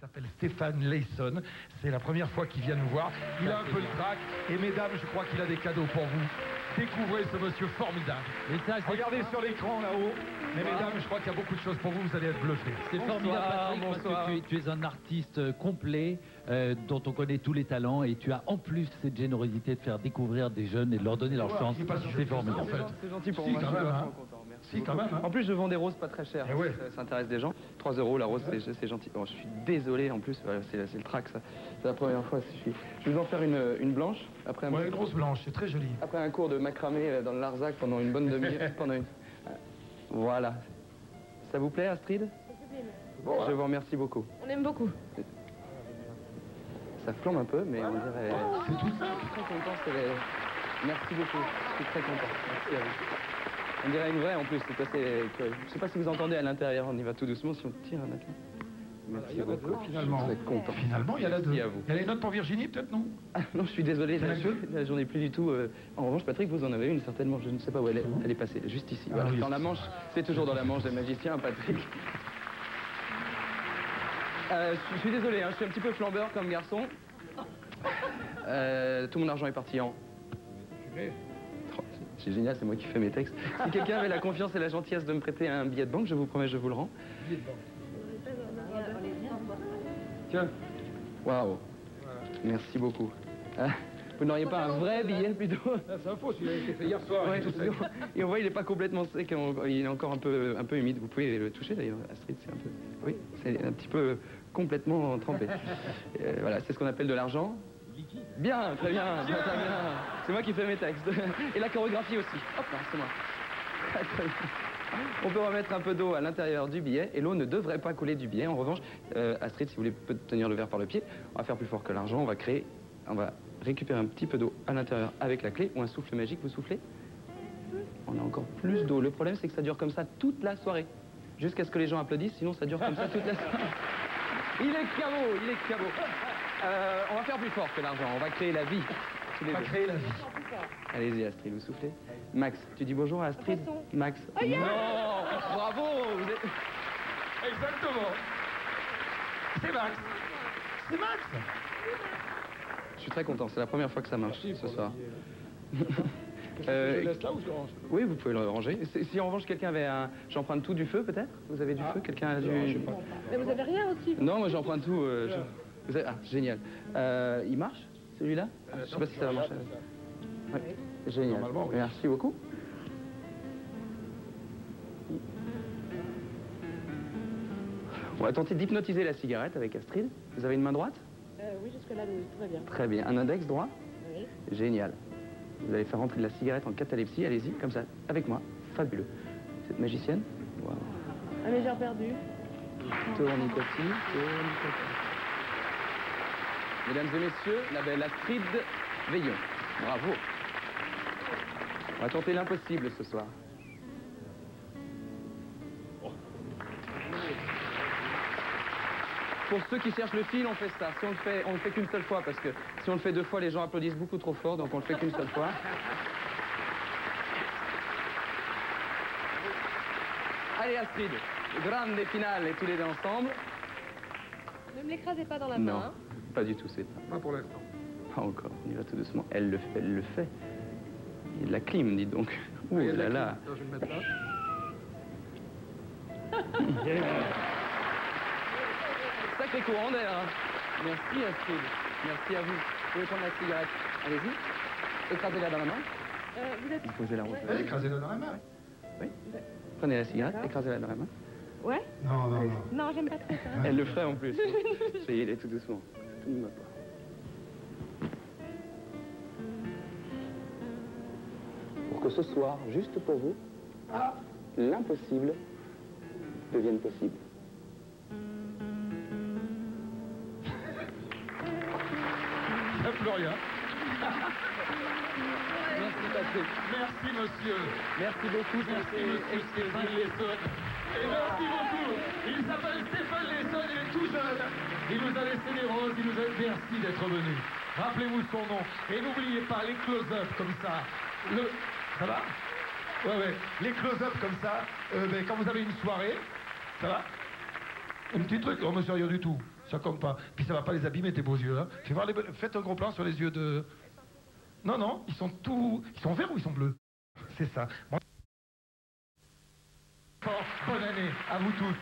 s'appelle Stéphane Layson. C'est la première fois qu'il vient nous voir. Il a un peu le trac. Et mesdames, je crois qu'il a des cadeaux pour vous. Découvrez ce monsieur formidable. Regardez sur l'écran là-haut. Mais mesdames, je crois qu'il y a beaucoup de choses pour vous. Vous allez être bluffés. C'est formidable, Patrick, parce que tu es un artiste complet dont on connaît tous les talents et tu as en plus cette générosité de faire découvrir des jeunes et de leur donner leur chance. C'est formidable. En fait. C'est gentil pour Si, moi. quand Je suis même, vachement hein. content. Merci Si, quand beaucoup. même, hein. En plus, je vends des roses pas très chères. Eh ouais. Ça intéresse des gens. 3 € la rose, c'est gentil. Bon, je suis désolé en plus. Voilà, c'est le trac, ça. C'est la première fois. Je vais vous en faire une blanche. Après Ouais, une rose blanche, c'est très joli. Après un cours de macramé dans le Larzac pendant une bonne demi-heure. Voilà. Ça vous plaît, Astrid? Bon, je vous remercie beaucoup. On aime beaucoup. Ça flambe un peu, mais on dirait... C'est tout ça. Je suis très content. Merci beaucoup. Je suis très content. Merci à vous. On dirait une vraie en plus. C'est assez curieux. Je ne sais pas si vous entendez à l'intérieur. On y va tout doucement si on tire un attelage. Merci beaucoup. Finalement. Je suis très content. Finalement, il y a la deux. Merci à vous. Il y a les notes pour Virginie, peut-être, non? Ah, non, je suis désolé. Là, j'en ai plus du tout. En revanche, Patrick, vous en avez une certainement. Je ne sais pas où elle est. Elle est passée. Juste ici. Voilà. Oui. Dans la manche. C'est toujours dans la manche des magiciens, Patrick. Je suis désolé. Hein, je suis un petit peu flambeur comme garçon. Tout mon argent est parti en... C'est génial, c'est moi qui fais mes textes. Si quelqu'un avait la confiance et la gentillesse de me prêter un billet de banque, je vous promets, je vous le rends. Tiens. Waouh. Merci beaucoup. Vous n'auriez pas un vrai billet plutôt? C'est un faux, celui-là a été fait hier soir. Ouais, et on voit, il n'est pas complètement sec, il est encore un peu humide. Vous pouvez le toucher d'ailleurs, Astrid, c'est un peu... Oui, c'est un petit peu complètement trempé. Voilà, c'est ce qu'on appelle de l'argent. Bien, très bien, très bien. C'est moi qui fais mes textes. Et la chorégraphie aussi. Hop là, c'est moi. Très bien. On peut remettre un peu d'eau à l'intérieur du billet et l'eau ne devrait pas couler du billet. En revanche, Astrid, si vous voulez peut tenir le verre par le pied, on va faire plus fort que l'argent. On va récupérer un petit peu d'eau à l'intérieur avec la clé ou un souffle magique. Vous soufflez? On a encore plus d'eau. Le problème, c'est que ça dure comme ça toute la soirée. Jusqu'à ce que les gens applaudissent, sinon ça dure comme ça toute la soirée. Il est cabot, il est cabot. On va faire plus fort que l'argent, on va créer la vie. On va créer la vie. Allez-y, Astrid, vous soufflez. Max, tu dis bonjour à Astrid? Max. Oh, yeah. Non, bravo, vous êtes... Exactement. C'est Max. C'est Max. Je suis très content, c'est la première fois que ça marche ce soir. Je laisse là ou je le range? Oui, vous pouvez le ranger. Si en revanche quelqu'un avait un... J'emprunte tout du feu peut-être? Vous avez du feu? Quelqu'un a du... Non, je sais pas. Mais vous avez rien aussi? Non, moi j'emprunte tout. Vous avez... Ah, génial. Il marche, celui-là? Je sais pas si ça va marcher. Ouais. Génial. Normalement, oui. Merci beaucoup. On va tenter d'hypnotiser la cigarette avec Astrid. Vous avez une main droite? Oui, jusque-là, tout va bien. Très bien. Un index droit? Oui. Génial. Vous allez faire rentrer de la cigarette en catalepsie. Allez-y, comme ça, avec moi. Fabuleux. Cette magicienne? Waouh. Ah, mais j'ai perdu. Tournicotis. Mesdames et messieurs, la belle Astrid Veillon. Bravo. On va tenter l'impossible ce soir. Pour ceux qui cherchent le fil, on fait ça. Si on le fait qu'une seule fois, parce que si on le fait 2 fois, les gens applaudissent beaucoup trop fort, donc on le fait qu'une seule fois. Allez Astrid, grande finale, et tous les deux ensemble. Ne me l'écrasez pas dans la main. Non, Hein. pas du tout, c'est Pas pour l'instant. pas encore. On y va tout doucement. Elle le fait, elle le fait. Il y a de la clim, dites donc. Ouh Il y a de la là là. clim. Attends, je vais le mettre là. Sacré courant d'air. Hein. Merci Astrid. Merci à vous. Vous pouvez prendre la cigarette. Allez-y. Écrasez-la dans la main. Vous êtes... Posez la rose. Allez, écrasez-le dans la main. Oui. Prenez la cigarette, écrasez-la dans la main. Ouais? Non, non, non. Non, j'aime pas trop ça. Elle le ferait en plus. Essayez-les tout doucement. Tout ne va pas. Pour que ce soir, juste pour vous, l'impossible devienne possible. Ça ne pleut rien. Merci Patrick. Merci, monsieur. Merci beaucoup. Merci, monsieur Stéphane Layson. Et merci beaucoup. Il s'appelle Stéphane Layson, il est tout jeune. Il nous a laissé des roses, il nous a... Merci d'être venu. Rappelez-vous son nom. Et n'oubliez pas les close-up comme ça. Ça va? Ouais. Les close-up comme ça, quand vous avez une soirée, ça va? Un petit truc, on ne sait rien du tout. Ça compte pas. Puis ça va pas les abîmer, tes beaux yeux. Hein. Faites un gros plan sur les yeux de... Non, non, ils sont verts ou ils sont bleus? C'est ça. Bon. Bonne année à vous tous.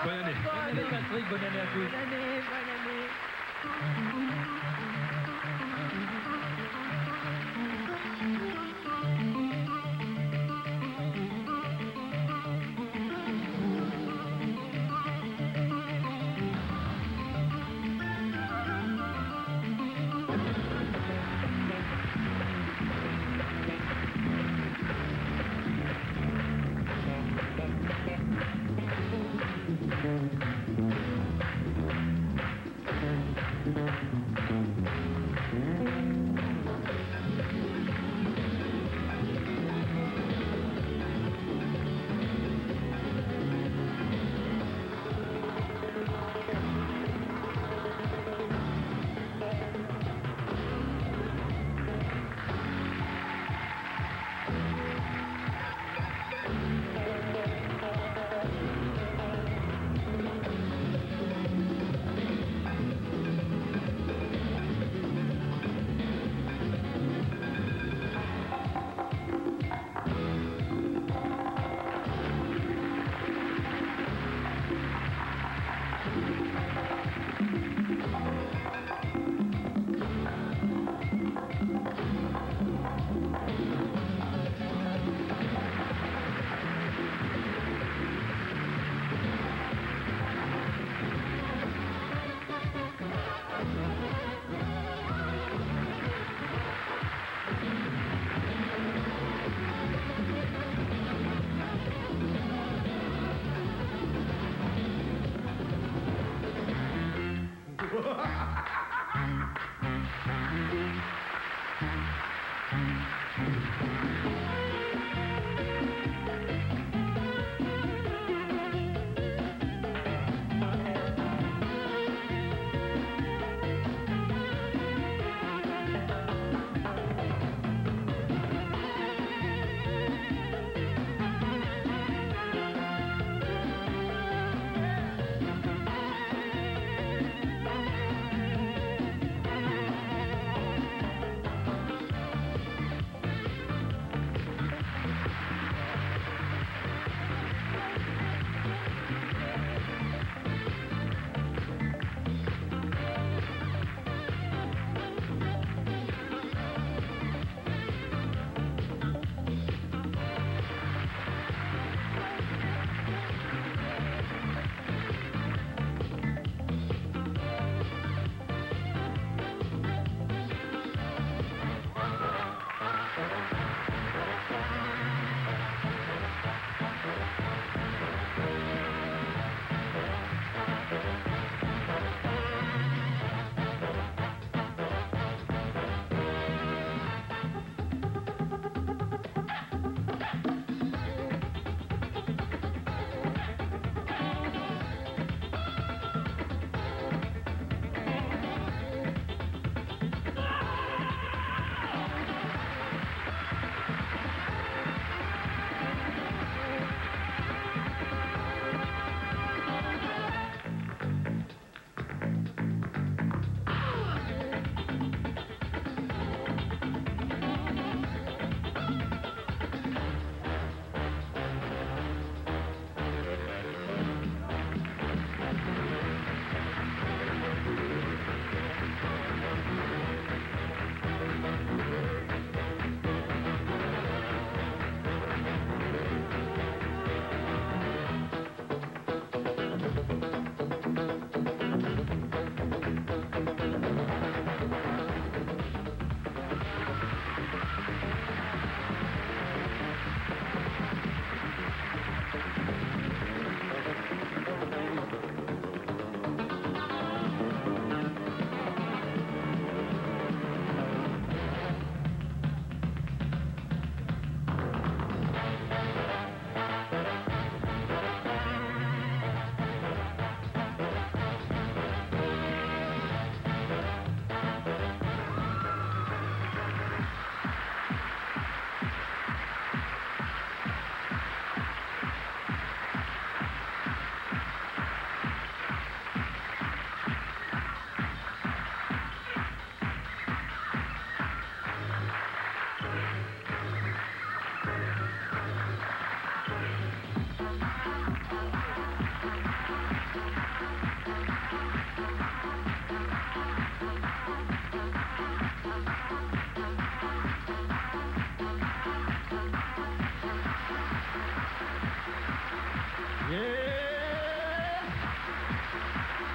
Bonne année. Bonne année, Patrick, bonne année à tous. Bonne année, bonne année.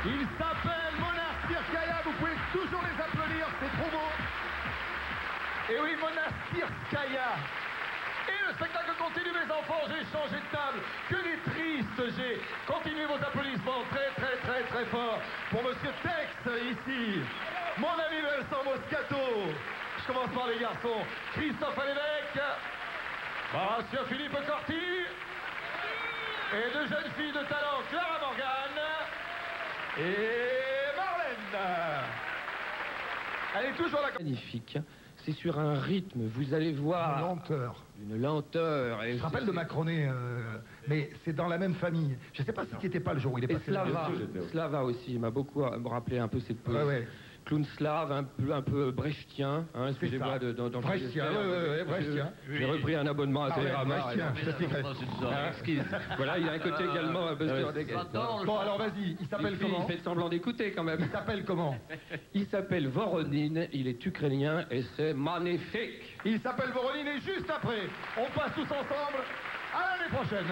Il s'appelle Monastir Skaya, vous pouvez toujours les applaudir, c'est trop beau. Et oui, Monastir Skaya. Et le spectacle continue, mes enfants, j'ai changé de table. Que des tristes, j'ai continué vos applaudissements très fort pour Monsieur Tex, ici. Mon ami Vincent Moscato. Je commence par les garçons. Christophe Alévèque. Monsieur Philippe Corti. Et deux jeunes filles de talent, Clara Morgan. Et Marlène. Elle est toujours là. Magnifique. C'est sur un rythme, vous allez voir... Une lenteur. Une lenteur. Je me rappelle de Macronet, mais c'est dans la même famille. Je ne sais pas si tu n'étais pas le jour où il est Et passé. Slava aussi, il m'a beaucoup rappelé un peu cette pose. Ouais. Clown slave, un peu brechtien, hein, excusez-moi dans brechtien, brechtien. J'ai repris un abonnement à Télérama. Voilà, il y a un côté également un peu Bon, alors vas-y, il s'appelle comment? Il fait semblant d'écouter quand même. Il s'appelle comment? Il s'appelle Voronin, il est ukrainien et c'est magnifique. Il s'appelle Voronin et juste après, on passe tous ensemble à l'année prochaine.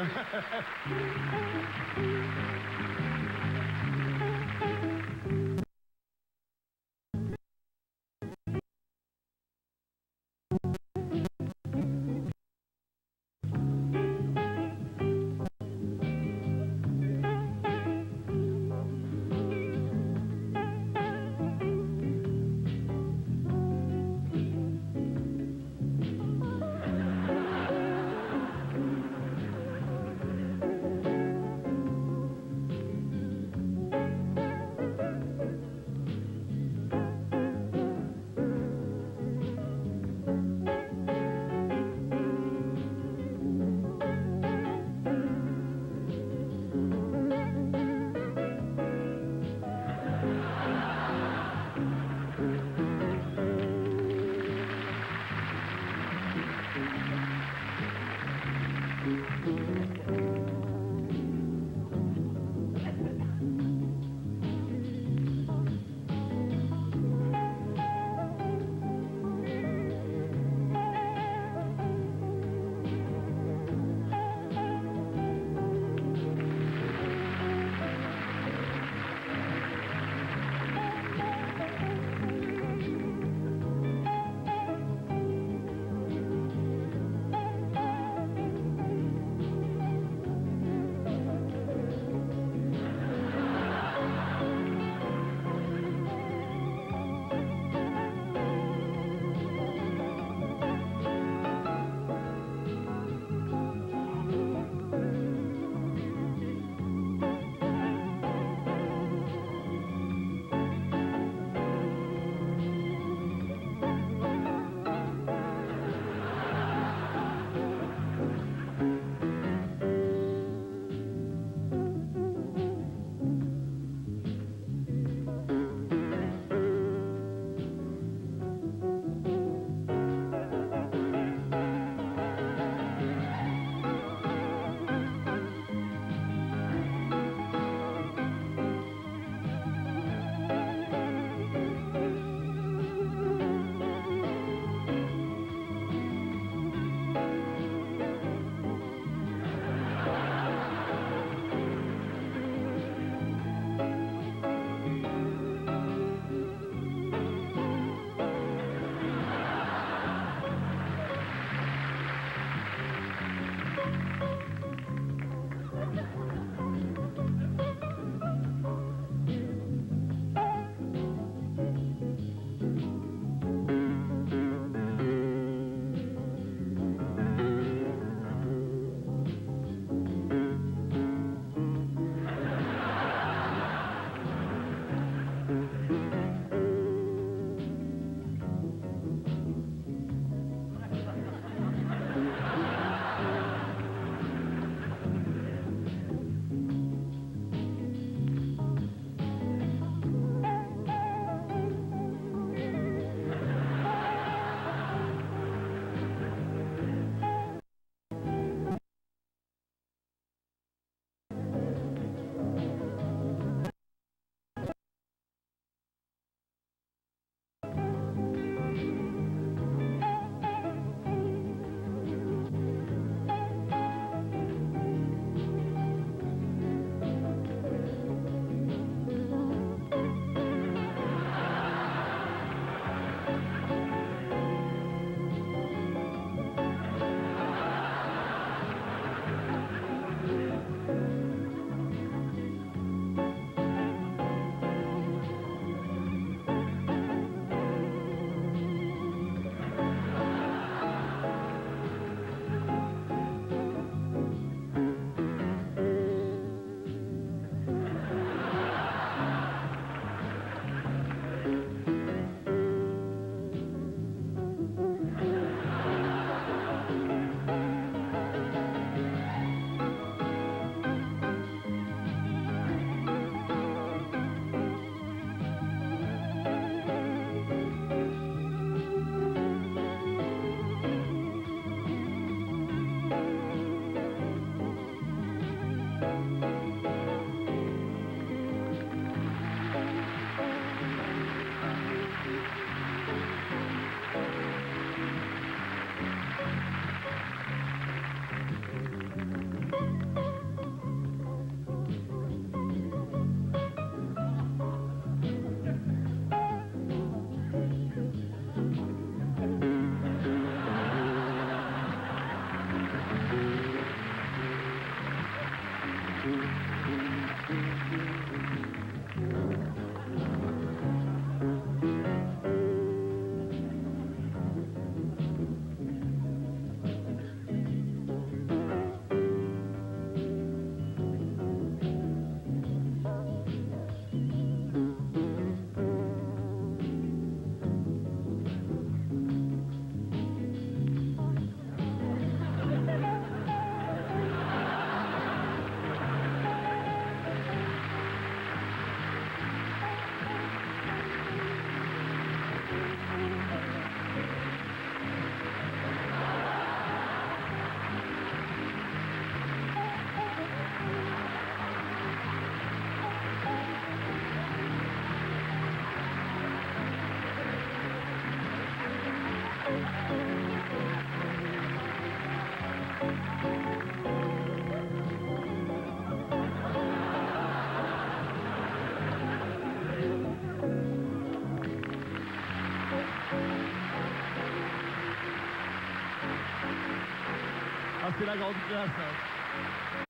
Ah, c'est la grande classe. Hein.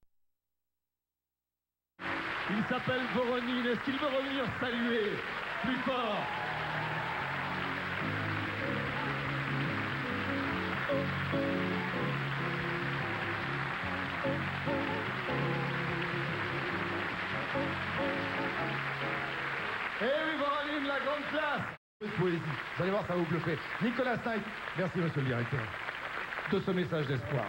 Il s'appelle Voronine. Est-ce qu'il veut revenir saluer plus fort? Eh oui, Voronine, la grande classe. Poésie. Vous allez voir, ça va vous bluffer. Nicolas Knight, merci monsieur le directeur de ce message d'espoir.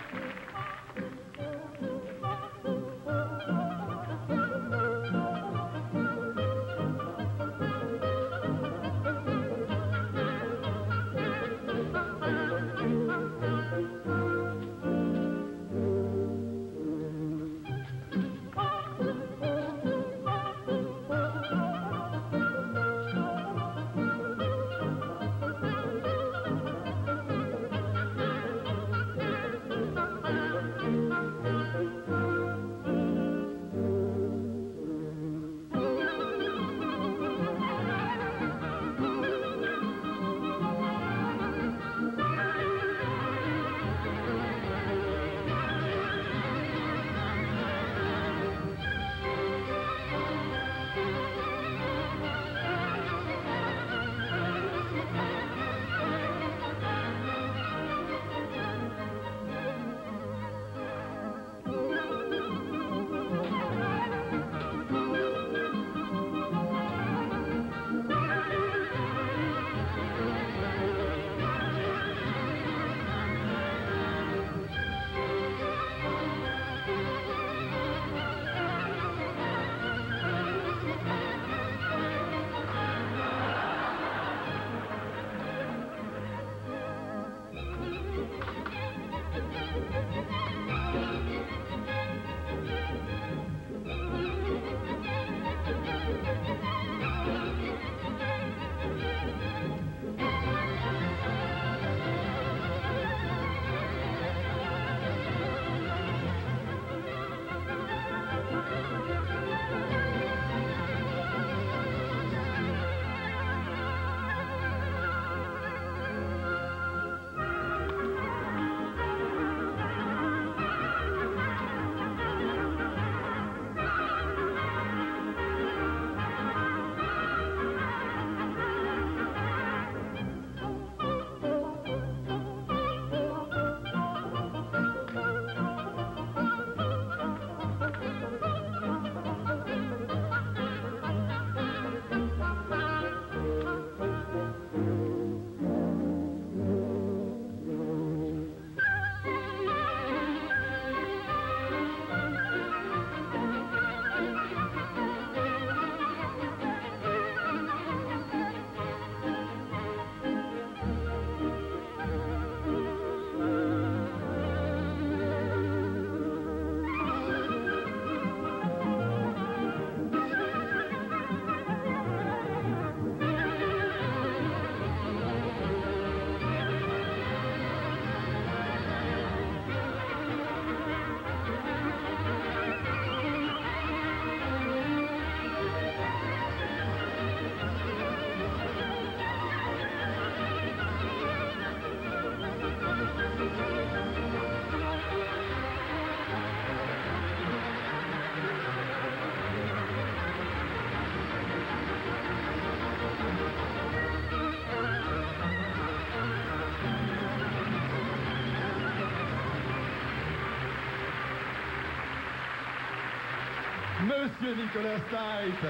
Monsieur Nicolas Knight.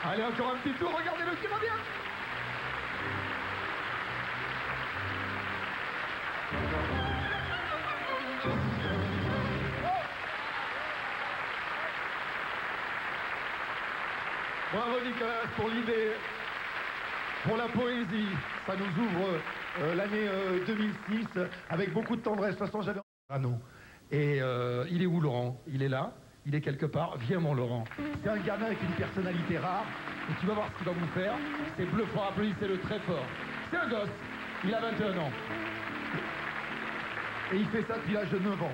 Allez, encore un petit tour, regardez-le qui va bien. Bravo Nicolas pour l'idée, pour la poésie. Ça nous ouvre l'année 2006 avec beaucoup de tendresse. De toute façon, j'avais un nous. Et il est où Laurent? Il est là, il est quelque part. Viens mon Laurent. C'est un gamin avec une personnalité rare. Et tu vas voir ce qu'il va vous faire. C'est bluffant, applaudissez-le très fort. C'est un gosse, il a 21 ans. Et il fait ça depuis l'âge de 9 ans.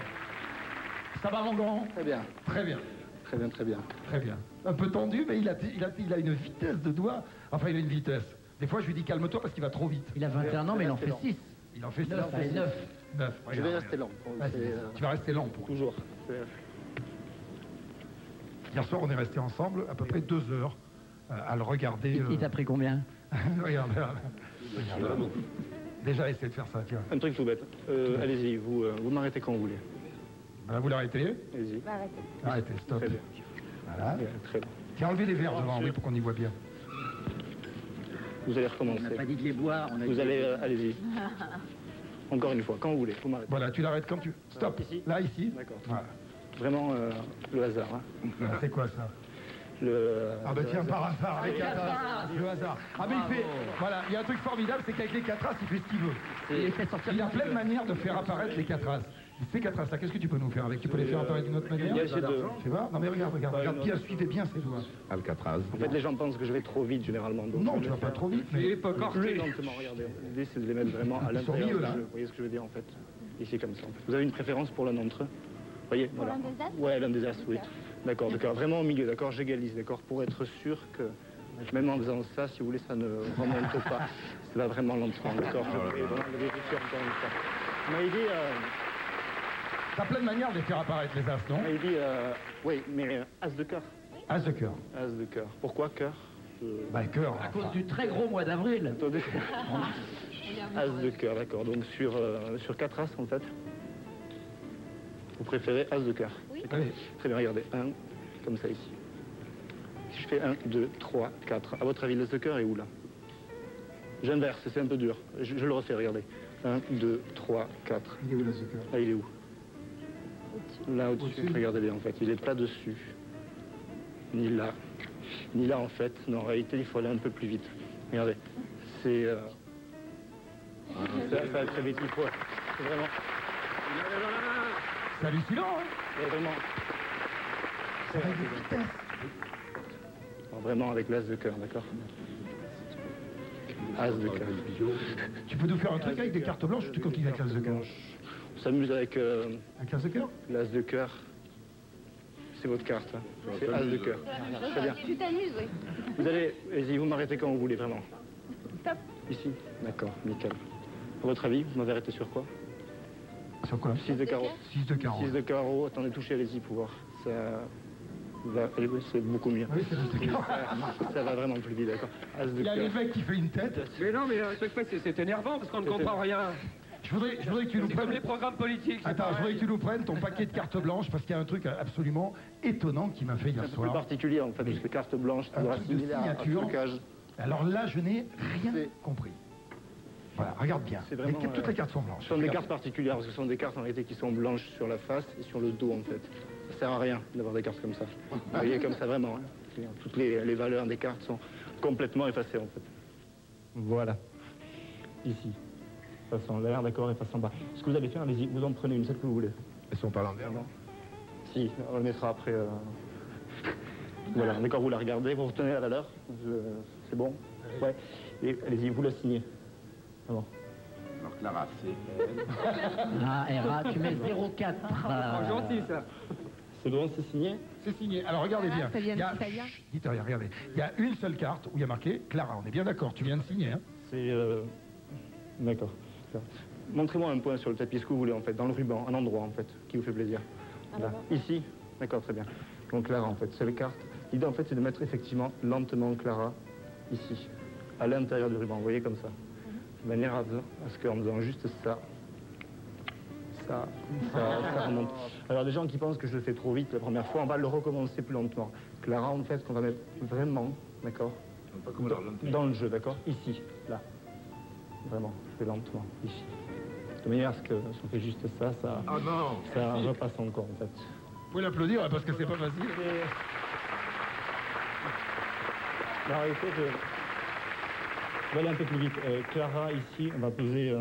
Ça va mon grand? Très bien. Très bien. Très bien, très bien. Très bien. Un peu tendu, mais il a une vitesse de doigt. Enfin, il a une vitesse. Des fois, je lui dis calme-toi parce qu'il va trop vite. Il a 21 ans, mais il en fait 6. Il en fait 6. 9. 9. Je vais rester lent. Tu vas rester lent pour. Toujours. Hier soir, on est resté ensemble à peu près 2 heures à le regarder. Il t'a pris combien? Regarde. Déjà, essaie de faire ça, tiens. Un truc tout bête. Allez-y, vous m'arrêtez quand vous voulez. Voilà, vous l'arrêtez? Allez-y. Arrêtez, stop. Très bien. Voilà. Très bien. Tiens, enlevez les verres devant, oui, pour qu'on y voit bien. Vous allez recommencer. On n'a pas dit de les boire. Vous allez, allez-y. Encore une fois, quand vous voulez, vous m'arrêtez. Voilà, tu l'arrêtes quand tu... Stop. Ici. Là, ici. D'accord. Voilà. Vraiment, le hasard. Hein. C'est quoi ça? Ah bah tiens, par hasard, avec le hasard. Ah mais il fait... Voilà, il y a un truc formidable, c'est qu'avec les 4 as, il fait ce qu'il veut. Il a plein de manières de faire apparaître les 4 as. Ces 4 as là, qu'est-ce que tu peux nous faire avec? Tu peux les faire apparaître d'une autre manière? Tu vois? Non mais regarde bien, suivez bien ces doigts. Alcatraz. En fait, les gens pensent que je vais trop vite, généralement. Donc Non, tu vas pas trop vite, mais... Il est pas plus lentement, regardez. L'idée, c'est de les mettre vraiment à l'intérieur milieu, du là. jeu. Vous voyez ce que je veux dire, en fait? Ici, comme ça. En fait. Vous avez une préférence pour l'un d'entre eux? Voyez, voilà. l'un des as? Ouais, l'un des as, oui. D'accord, d'accord. Vraiment au milieu, d'accord, j'égalise, d'accord, pour être sûr que, même en faisant ça, si vous voulez, ça ne remonte pas. Ça va vraiment lentement, d'accord. Je vais vraiment le vérifier encore une fois. Vous m'avez dit... T'as plein de manières de les faire apparaître, les as, non? Vous m'avez dit, oui, mais as de cœur. As de cœur. As de cœur. Pourquoi cœur? Bah, cœur. À cause du très gros mois d'avril. Attendez. As de cœur, d'accord. Donc sur 4 as, en fait, vous préférez as de cœur. Oui. Allez. Très bien, regardez. 1, comme ça ici. Si je fais 1, 2, 3, 4, à votre avis, l'as de cœur est où, là? J'inverse, c'est un peu dur. Je le refais, regardez. 1, 2, 3, 4. Il est où, l'as de cœur? Là, il est où? Là, au-dessus. Regardez bien, en fait. Il n'est pas dessus. Ni là. Ni là, en fait. Non, en réalité, il faut aller un peu plus vite. Regardez. C'est... ça va très vite. Il faut... C'est vraiment... C'est hallucinant, hein? C'est vraiment... Ça va de vitesse. Non, vraiment avec l'as de cœur, d'accord? As de cœur. Tu peux nous faire un truc avec des cartes blanches ou tu continues avec l'as de cœur? On s'amuse avec Avec l'as de cœur? l'as de cœur. C'est votre carte, hein. C'est as de cœur. Très bien. Tu t'amuses, oui. Vous allez... Vas-y, vous m'arrêtez quand vous voulez, vraiment. Stop. Ici? D'accord, nickel. À votre avis, vous m'avez arrêté sur quoi? Sur quoi? 6 de carreau. 6 de carreau. 6 de carreau, attendez, touchez, allez-y pour voir. Ça va, allez, oui, c'est beaucoup mieux. Oui, c'est l'as de carreau. Ça va vraiment plus vite, d'accord. As de Il y a cœur. l'évêque qui fait une tête. Mais non, mais à chaque fois, c'est énervant parce qu'on ne comprend rien. Je voudrais que tu nous C'est comme prennes... les programmes politiques. c'est Attends, je voudrais pareil. que tu nous prennes ton paquet de cartes blanches parce qu'il y a un truc absolument étonnant qui m'a fait C'est hier un peu plus soir. particulier, en fait, parce que carte blanche, Un c'est truc de similaire à un signature. trucage. Alors là, je n'ai rien C'est- compris. Voilà, regarde bien. C'est vraiment, Toutes les cartes sont blanches. Ce sont des cartes particulières, parce que ce sont des cartes en réalité qui sont blanches sur la face et sur le dos, en fait. Ça sert à rien d'avoir des cartes comme ça. Vous voyez, comme ça, vraiment. Hein. Toutes les valeurs des cartes sont complètement effacées, en fait. Voilà. Ici. Face en l'air, d'accord, et face en bas. Ce que vous allez faire, allez-y, vous en prenez une, celle que vous voulez. Elles sont pas l'envers. Si, on le mettra après. Voilà, d'accord, vous la regardez, vous retenez la valeur. C'est bon? Ouais. Et allez-y, vous la signez. Ah bon. Alors Clara, c'est elle. Ah, Hera, tu mets 0,4. Gentil, ça. C'est bon, c'est signé? C'est signé. Alors regardez bien. Ça vient Il y a... d'italien. Chut, dites rien, regardez. Il y a une seule carte où il y a marqué Clara. On est bien d'accord, tu viens de signer. Hein? C'est... D'accord. Montrez-moi un point sur le tapis, ce que vous voulez en fait, dans le ruban, un endroit en fait, qui vous fait plaisir. Là. Ici? D'accord, très bien. Donc Clara en fait, c'est les cartes. L'idée en fait c'est de mettre effectivement lentement Clara ici, à l'intérieur du ruban, vous voyez comme ça. De manière à ce qu'en faisant juste ça, ça remonte. Alors des gens qui pensent que je le fais trop vite la première fois, on va le recommencer plus lentement. Clara, en fait, qu'on va mettre vraiment, d'accord, dans le jeu, d'accord, ici, là. Vraiment, je fais lentement, ici. De manière à ce que si on fait juste ça, ça repasse encore, en fait. Vous pouvez l'applaudir parce que c'est pas facile. Alors, écoute, je vais aller un peu plus vite. Clara, ici, on va poser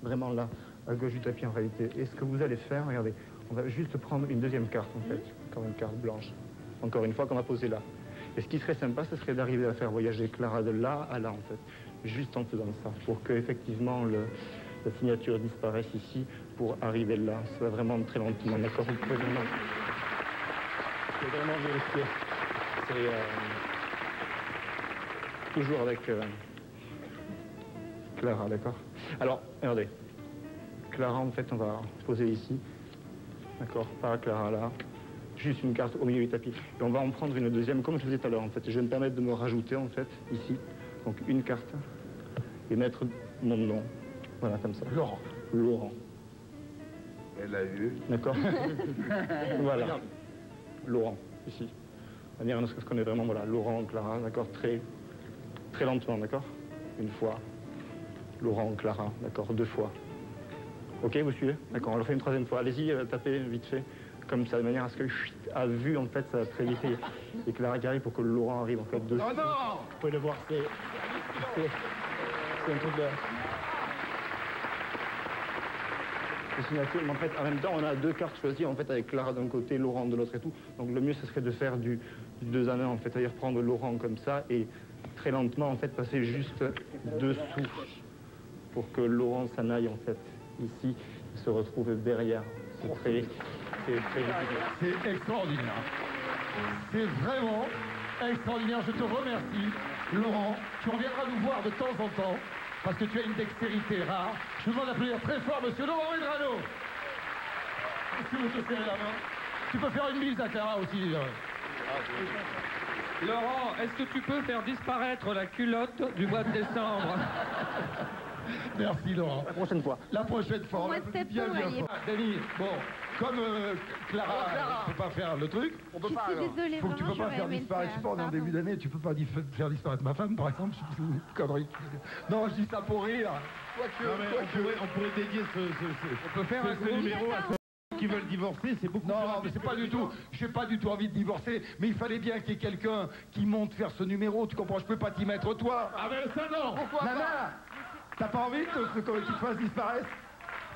vraiment là, à gauche du tapis en réalité. Et ce que vous allez faire, regardez, on va juste prendre une deuxième carte en fait, encore une carte blanche. Encore une fois qu'on va poser là. Et ce qui serait sympa, ce serait d'arriver à faire voyager Clara de là à là en fait. Juste en faisant ça, pour que effectivement la signature disparaisse ici, pour arriver là. Ça va vraiment très lentement, d'accord? Vous pouvez vraiment vérifier. C'est toujours avec Clara, d'accord? Alors, regardez. Clara, en fait, on va poser ici. D'accord? Pas Clara là. Juste une carte au milieu du tapis. Et on va en prendre une deuxième, comme je faisais tout à l'heure, en fait. Je vais me permettre de me rajouter, en fait, ici. Donc, une carte. Et mettre mon nom. Voilà, comme ça. Laurent. Laurent. Elle a eu. D'accord? Voilà. Laurent, ici. De manière à ce que je connais vraiment, voilà. Laurent, Clara, d'accord? Très lentement, d'accord? Une fois. Laurent, Clara, d'accord? Deux fois. Ok, vous suivez? D'accord, on le fait une troisième fois. Allez-y, tapez vite fait. Comme ça, de manière à ce que a vu, en fait, ça va très vite. Et Clara qui arrive pour que Laurent arrive, en fait, dessus. Oh non! Vous pouvez le voir, c'est un truc de... C'est signature, mais en fait, en même temps, on a deux cartes choisies, en fait, avec Clara d'un côté, Laurent de l'autre et tout. Donc le mieux, ce serait de faire du 2 à 1, en fait, c'est-à-dire prendre Laurent comme ça et très lentement, en fait, passer juste dessous pour que Laurent s'en aille, en fait, ici, il se retrouve derrière. C'est très C'est extraordinaire. C'est vraiment extraordinaire. Je te remercie, Laurent. Tu reviendras nous voir de temps en temps, parce que tu as une dextérité rare. Je vous demande d'applaudir très fort, monsieur Laurent Medrano. Est-ce que vous te serrez la main? Tu peux faire une bise à Clara aussi. Laurent, est-ce que tu peux faire disparaître la culotte du mois de décembre? Merci, Laurent. La prochaine fois. La prochaine fois. Moi, c'était bien, peu, bien voyez. fort. Dany, bon, comme Clara ne peut pas faire le truc, On peut Je pas, suis alors. désolée, faut que tu peux vraiment, pas j'aurais faire aimé le disparaître. Je sais pas, on est en pardon. début d'année, tu peux pas faire disparaître ma femme, par exemple. Je sais pas, connerie. Non, je dis ça pour rire. On pourrait dédier On peut faire un ce groupe. numéro à ceux qui veulent divorcer, c'est beaucoup plus Non, rapide. mais c'est pas du tout. J'ai pas du tout envie de divorcer, mais il fallait bien qu'il y ait quelqu'un qui monte faire ce numéro. Tu comprends? Je peux pas t'y mettre toi. Ah ben ça non. Nana, t'as pas envie qu'il te fasse disparaître?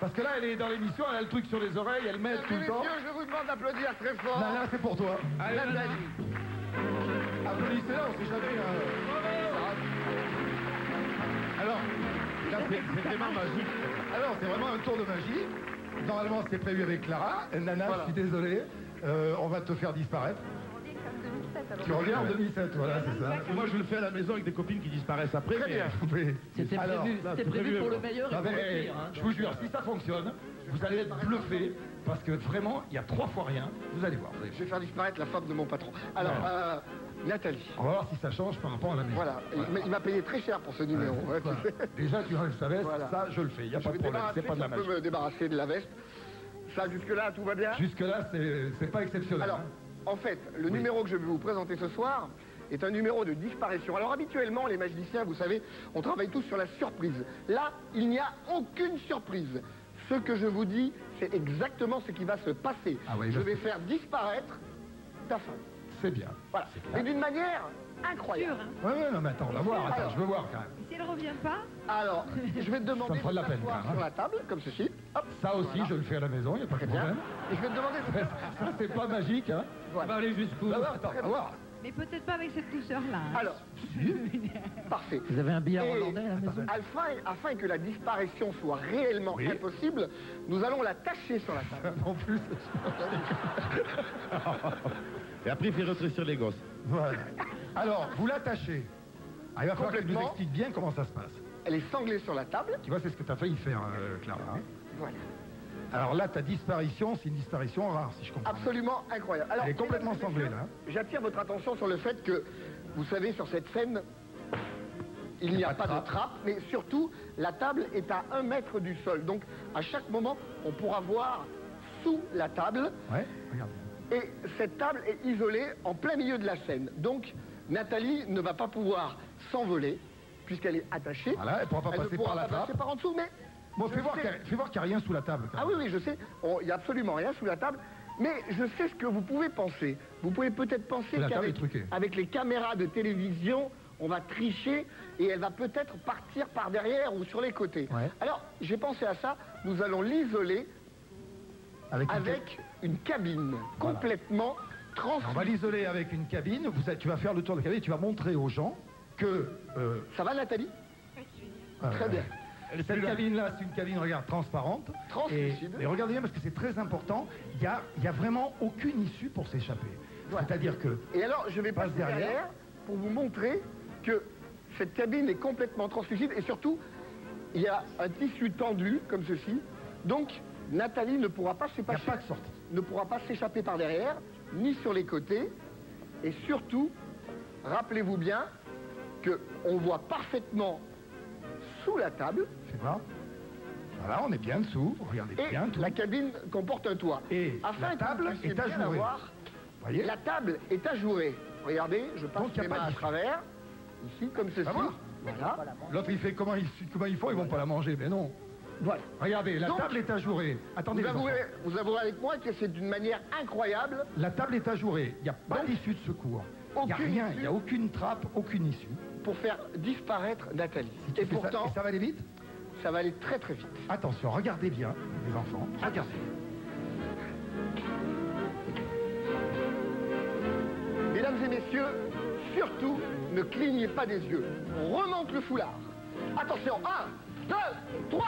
Parce que là, elle est dans l'émission, elle a le truc sur les oreilles, elle met tout le temps. je vous demande d'applaudir très fort. Nana, c'est pour toi. Allez, Applaudissez-la, on sait jamais. alors, là c'est vraiment magique. Alors, c'est vraiment un tour de magie. Normalement, c'était prévu avec Clara. Nana, je suis désolé. On va te faire disparaître. Tu reviens en 2007, voilà, c'est ça. Moi je le fais à la maison avec des copines qui disparaissent après. Très bien. C'était Alors, prévu, là, c'était c'est prévu prévu, pour le quoi. meilleur et Ah pour ben, le pire. Hein. je vous jure, si ça fonctionne, vous allez être bluffé, parce que vraiment, il y a 3 fois rien. Vous allez voir. Vous allez Je vais faire disparaître la femme de mon patron. Alors, Nathalie. On va voir si ça change par rapport à la maison. Voilà, il m'a payé très cher pour ce numéro. Ouais, tu voilà. sais. Déjà, tu enlèves sa veste, Voilà. ça, je le fais. Il n'y a Je pas vais de problème. C'est pas de la je magie. peux me débarrasser de la veste. Ça, jusque-là, tout va bien? Jusque-là, c'est pas exceptionnel. Alors, hein. en fait, le numéro que je vais vous présenter ce soir est un numéro de disparition. Alors, habituellement, les magiciens, vous savez, on travaille tous sur la surprise. Là, il n'y a aucune surprise. Ce que je vous dis, c'est exactement ce qui va se passer. Ah ouais, je je vais sais. faire disparaître ta femme. C'est bien. Voilà. Et d'une manière incroyable. Sûr, hein. Ouais, non, mais attends, on va voir. Attends, Alors. je veux voir quand même. Si elle revient pas, Alors, je vais te Ça demander me fera de la peine, t'asseoir quand même, hein. sur la table, comme ceci. Hop, Ça aussi, voilà. je le fais à la maison, il n'y a pas de Très bien. problème. Et je vais te demander de faire... Ça, c'est pas magique, hein. On va aller jusqu'où? Non, non, attends, on va voir. mais peut-être pas avec cette douceur-là. hein. Alors, parfait. Vous avez un billard Et hollandais à la maison? afin que la disparition soit réellement Oui. impossible, nous allons la tâcher sur la table. En plus, Et après il fait rétrécir les gosses. voilà. Alors, vous l'attachez. Ah, il va falloir que tu nous Complètement. expliques bien comment ça se passe. Elle est sanglée sur la table. Tu vois, c'est ce que tu as failli faire, Clara. hein. Voilà. Alors là, ta disparition, c'est une disparition rare, si je comprends. bien. Absolument incroyable. Alors, Elle est complètement mesdames et sanglée, messieurs, là. J'attire votre attention sur le fait que, vous savez, sur cette scène, il n'y a pas de trappe, mais surtout, la table est à 1 mètre du sol. Donc, à chaque moment, on pourra voir sous la table. Ouais, regarde. Et cette table est isolée en plein milieu de la scène. Donc, Nathalie ne va pas pouvoir s'envoler, puisqu'elle est attachée. Voilà, elle ne pourra pas passer par la trappe. Passer par en dessous, mais... Bon, fais voir qu'il n'y a rien sous la table. Ah oui, oui, je sais. Il n'y a absolument rien sous la table. Mais je sais ce que vous pouvez penser. Vous pouvez peut-être penser qu'avec les caméras de télévision, on va tricher et elle va peut-être partir par derrière ou sur les côtés. Ouais. Alors, j'ai pensé à ça. Nous allons l'isoler avec une cabine complètement transparente. On va l'isoler avec une cabine. Tu vas faire le tour de la cabine et tu vas montrer aux gens que... Ça va, Nathalie? Très bien. Cette cabine-là, c'est une cabine, regarde, transparente. Translucide. Et regardez bien, parce que c'est très important, il n'y a vraiment aucune issue pour s'échapper. Voilà. C'est-à-dire que... Et alors, je vais passer derrière pour vous montrer que cette cabine est complètement translucide et surtout, il y a un tissu tendu, comme ceci. Donc, Nathalie ne pourra pas s'échapper. Il n'y a pas de sortie. Ne pourra pas s'échapper par derrière, ni sur les côtés. Et surtout, rappelez-vous bien qu'on voit parfaitement sous la table. Fais voir. Voilà, on est bien dessous. Regardez bien. La cabine comporte un toit. Et la table est ajourée. Voyez, la table est ajourée. Regardez, je passe mes mains à travers. Ici, comme ceci. Voilà. L'autre, il fait comment ils font, ils vont pas la manger, mais non. Voilà. Regardez, la table est ajourée. Attendez, vous avouerez avec moi que c'est d'une manière incroyable. La table est ajourée. Il n'y a pas d'issue de secours. Il n'y a rien, il n'y a aucune trappe, aucune issue. Pour faire disparaître Nathalie. Et pourtant, ça va aller vite? Ça va aller très très vite. Attention, regardez bien, les enfants. Regardez. Mesdames et messieurs, surtout, ne clignez pas des yeux. On remonte le foulard. Attention, 1, 2, 3.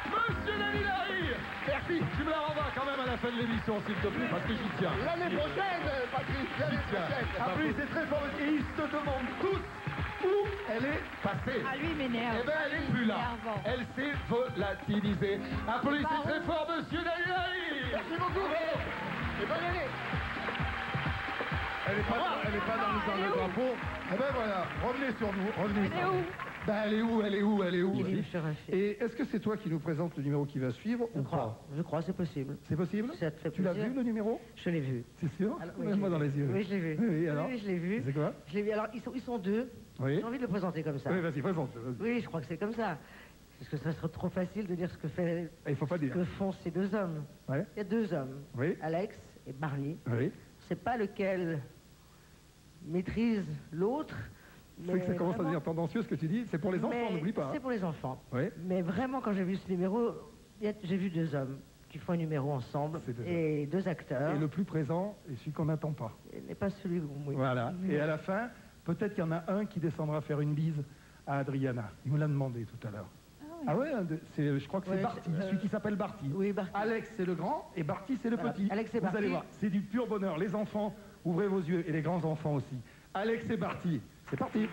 Monsieur Lavillari! Merci. Tu me la renvoies quand même à la fin de l'émission, s'il te plaît, parce que j'y tiens. L'année prochaine, Patrice, l'année prochaine. Après, c'est très fort. Et ils se demandent tous où elle est passée. Ah, lui, il m'énerve. Eh bien, elle n'est plus là. Elle s'est volatilisée. Applaudissez très fort, monsieur Lavillari! Merci beaucoup. Et bonne année. Elle est pas dans le drapeau. Eh ben voilà, revenez sur nous, revenez sur nous. Ben, elle est où Et est-ce que c'est toi qui nous présente le numéro qui va suivre ou pas? Je crois, c'est possible. C'est possible? Ça te fait Tu l'as plaisir. vu le numéro? Je l'ai vu. C'est sûr? Oui, Mets-moi dans les yeux. Oui, je l'ai vu. Oui, alors? Oui, je l'ai vu. C'est quoi? Je l'ai vu. Alors, ils sont deux. Oui. J'ai envie de le présenter comme ça. Oui, vas-y, présente. Oui, je crois que c'est comme ça. Parce que ça serait trop facile de dire ce que Il faut pas dire. que font ces deux hommes. Ouais. Il y a deux hommes. Oui. Alex et Barney. Oui. C'est pas lequel maîtrise l'autre. C'est que ça commence à devenir tendancieux ce que tu dis. C'est pour les enfants, n'oublie pas. C'est pour les enfants. Oui. Mais vraiment, quand j'ai vu ce numéro, j'ai vu deux hommes qui font un numéro ensemble et deux acteurs. Et le plus présent est celui qu'on n'attend pas. Il n'est pas celui où... Oui. Voilà. Et à la fin, peut-être qu'il y en a un qui descendra faire une bise à Adriana. Il me l'a demandé tout à l'heure. Ah ouais, je crois que c'est Barty, celui qui s'appelle Barty. Oui, Barty. Alex, c'est le grand et Barty, c'est le petit. Alex et Vous allez voir, c'est du pur bonheur. Les enfants, ouvrez vos yeux, et les grands enfants aussi. Alex et Barty, c'est parti.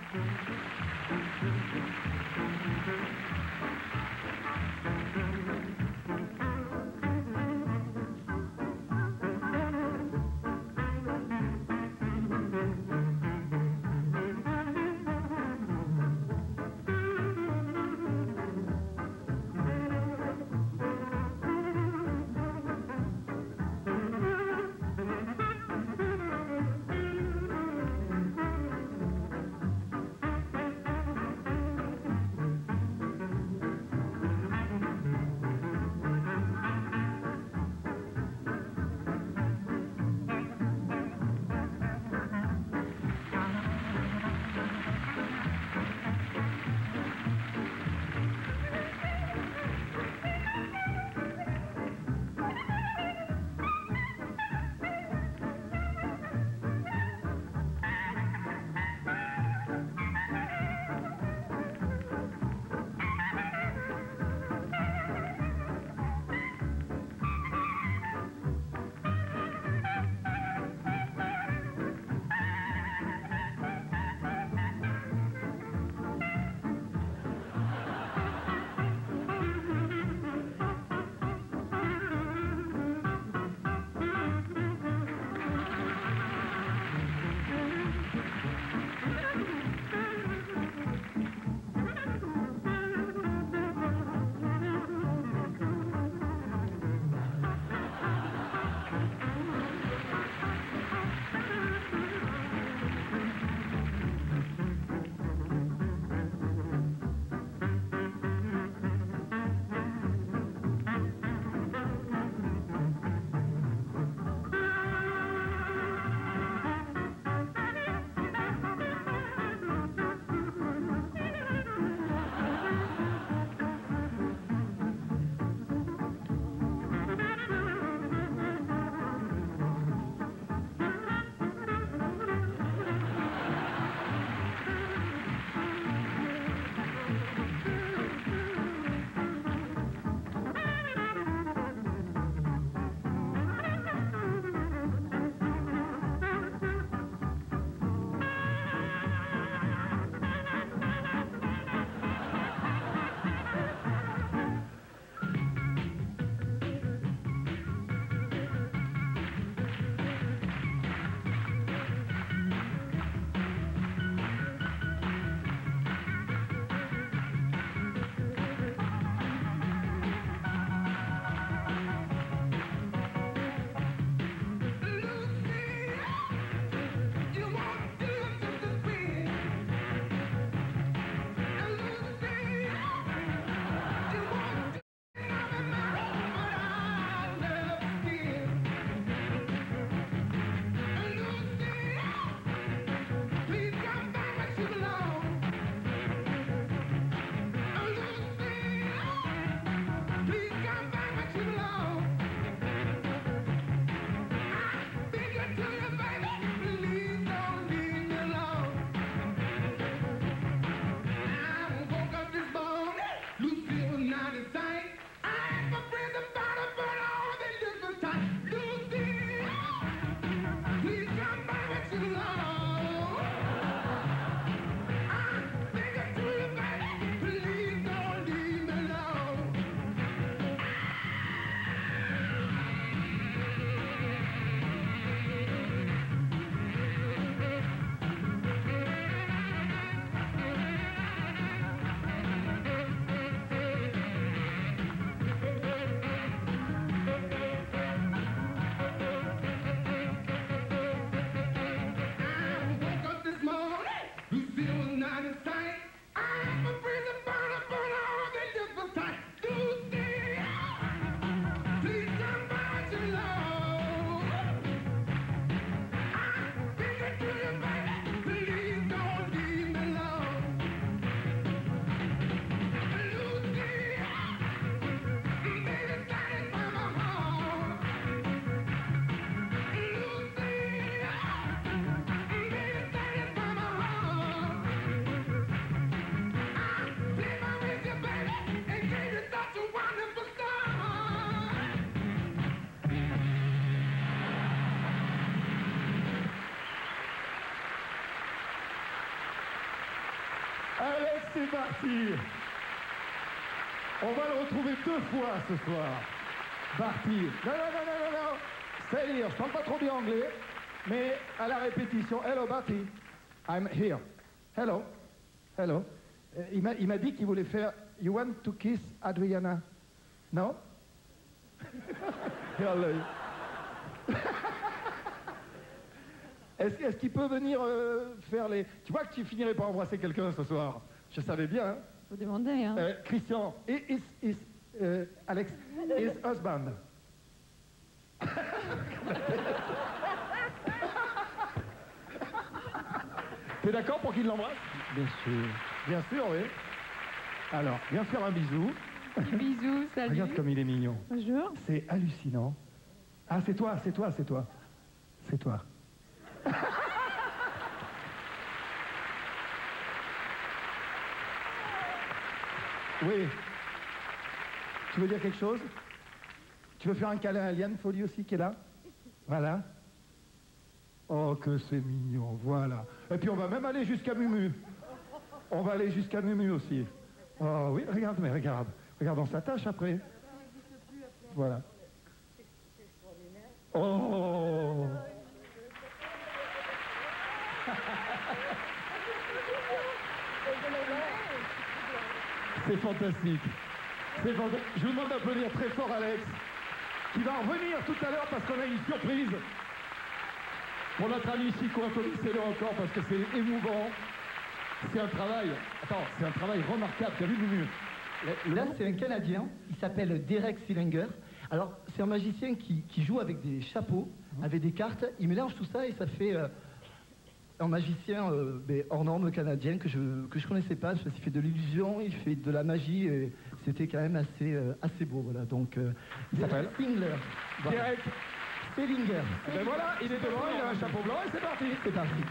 c'est parti. On va le retrouver 2 fois ce soir. Parti. Non. C'est-à-dire, je parle pas trop bien anglais, mais à la répétition. Hello, Barty. I'm here. Hello. Il m'a dit qu'il voulait faire You want to kiss Adriana? Non? Est-ce qu'il peut venir faire les... Tu vois que tu finirais par embrasser quelqu'un ce soir. Je savais bien. Hein? Faut demander, hein. Christian, Alex, his husband. T'es d'accord pour qu'il l'embrasse? Bien sûr. Bien sûr, oui. Alors, viens faire un bisou. Bisous, salut. Regarde comme il est mignon. Bonjour. C'est hallucinant. Ah, c'est toi. Oui. Tu veux dire quelque chose? Tu veux faire un câlin à Liane Folly aussi qui est là? Voilà. Oh, que c'est mignon, voilà. Et puis on va même aller jusqu'à Mumu. On va aller jusqu'à Mumu aussi. Oh oui, regarde, on s'attache après. Voilà. Oh. C'est fantastique. Je vous demande d'applaudir très fort Alex, qui va revenir tout à l'heure parce qu'on a une surprise pour notre ami Chico. Applaudissez-le encore parce que c'est émouvant. C'est un travail remarquable. Tu as vu, Mumu? Là, c'est un Canadien, il s'appelle Derek Sillinger. Alors, c'est un magicien qui joue avec des chapeaux, avec des cartes. Il mélange tout ça et ça fait un magicien hors norme canadien que je connaissais pas. Parce qu'il fait de l'illusion, il fait de la magie. Et c'était quand même assez beau. Voilà. Donc, il s'appelle Sillinger. Voilà. Derek Sillinger. Ben voilà, il est devant, il a un chapeau blanc et c'est parti. C'est parti.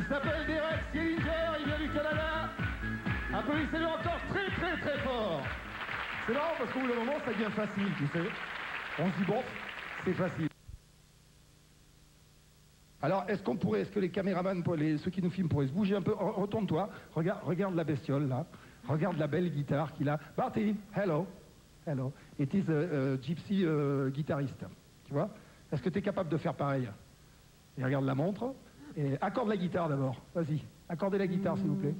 s'appelle Derek Sillinger, il vient du Canada. Applaudissez-le encore très très très fort. C'est marrant parce qu'au bout d'un moment, ça devient facile, tu sais. On se dit, bon, c'est facile. Alors, est-ce que les caméramans, ceux qui nous filment, pourraient se bouger un peu? Retourne-toi, regarde la bestiole, là. Regarde la belle guitare qu'il a. Barty, hello. Hello. It is a gypsy guitariste. Tu vois? Est-ce que tu es capable de faire pareil? Et regarde la montre. Et accorde la guitare d'abord. Vas-y, accordez la guitare, s'il vous plaît.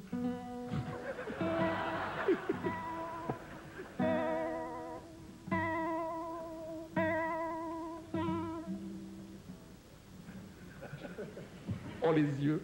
Oh, les yeux.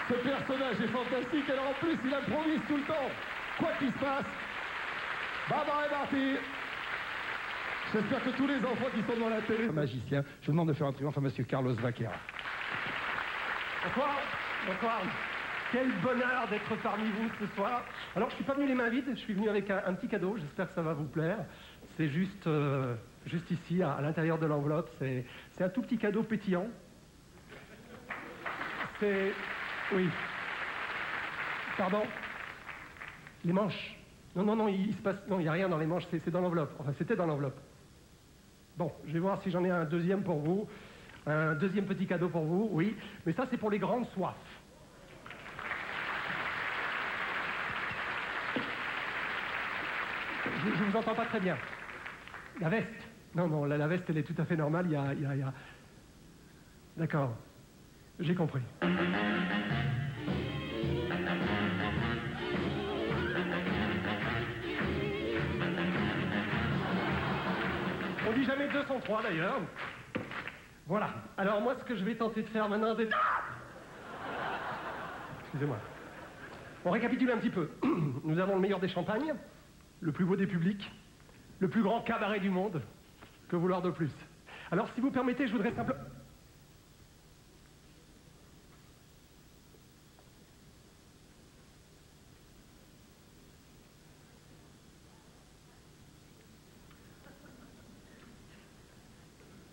Ce personnage est fantastique, alors en plus il improvise tout le temps. Quoi qu'il se passe, Barbara est partie. J'espère que tous les enfants qui sont dans la télé... Magicien, je vous demande de faire un triomphe à monsieur Carlos Vaquera. Bonsoir, bonsoir. Quel bonheur d'être parmi vous ce soir. Alors je suis pas venu les mains vides, je suis venu avec un petit cadeau, j'espère que ça va vous plaire. C'est juste ici, à l'intérieur de l'enveloppe, c'est un tout petit cadeau pétillant. C'est... Oui. Pardon? Les manches? Non, non, non, il se passe... Non, il n'y a rien dans les manches, c'est dans l'enveloppe. Enfin, c'était dans l'enveloppe. Bon, je vais voir si j'en ai un deuxième pour vous. Un deuxième petit cadeau pour vous, oui. Mais ça, c'est pour les grandes soifs. Je ne vous entends pas très bien. La veste? Non, non, la veste, elle est tout à fait normale. Il y a... D'accord. J'ai compris. On dit jamais 2 sans 3 d'ailleurs. Voilà. Alors moi, ce que je vais tenter de faire maintenant, c'est... Excusez-moi. On récapitule un petit peu. Nous avons le meilleur des champagnes, le plus beau des publics, le plus grand cabaret du monde. Que vouloir de plus? Alors, si vous permettez, je voudrais simplement...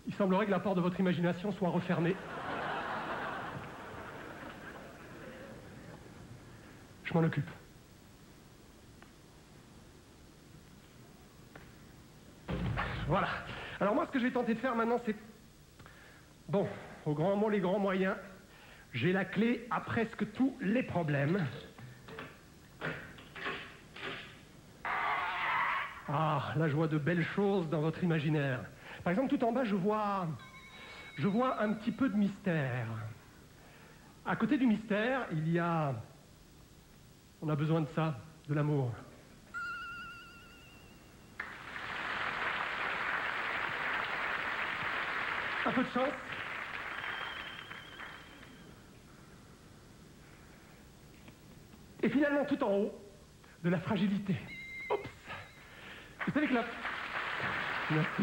Il semblerait que la porte de votre imagination soit refermée. Je m'en occupe. Voilà. Alors moi, ce que je vais tenter de faire maintenant, c'est... Bon, aux grands mots, les grands moyens, j'ai la clé à presque tous les problèmes. Ah, là, je vois de belles choses dans votre imaginaire. Par exemple, tout en bas, je vois un petit peu de mystère. À côté du mystère, il y a... On a besoin de ça, de l'amour. Un peu de chance. Et finalement, tout en haut, de la fragilité. Oups. Vous savez que la... Merci.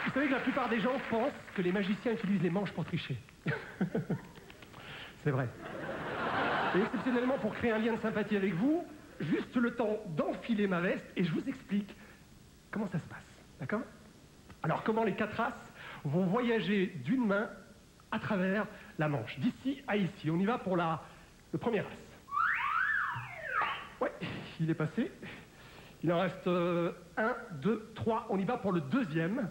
Vous savez que la plupart des gens pensent que les magiciens utilisent les manches pour tricher. C'est vrai. Et exceptionnellement, pour créer un lien de sympathie avec vous, juste le temps d'enfiler ma veste et je vous explique comment ça se passe. D'accord? Alors, comment les 4 as vont voyager d'une main à travers la manche, d'ici à ici. On y va pour le premier as. Ouais, il est passé. Il en reste 1, 2, 3. On y va pour le deuxième.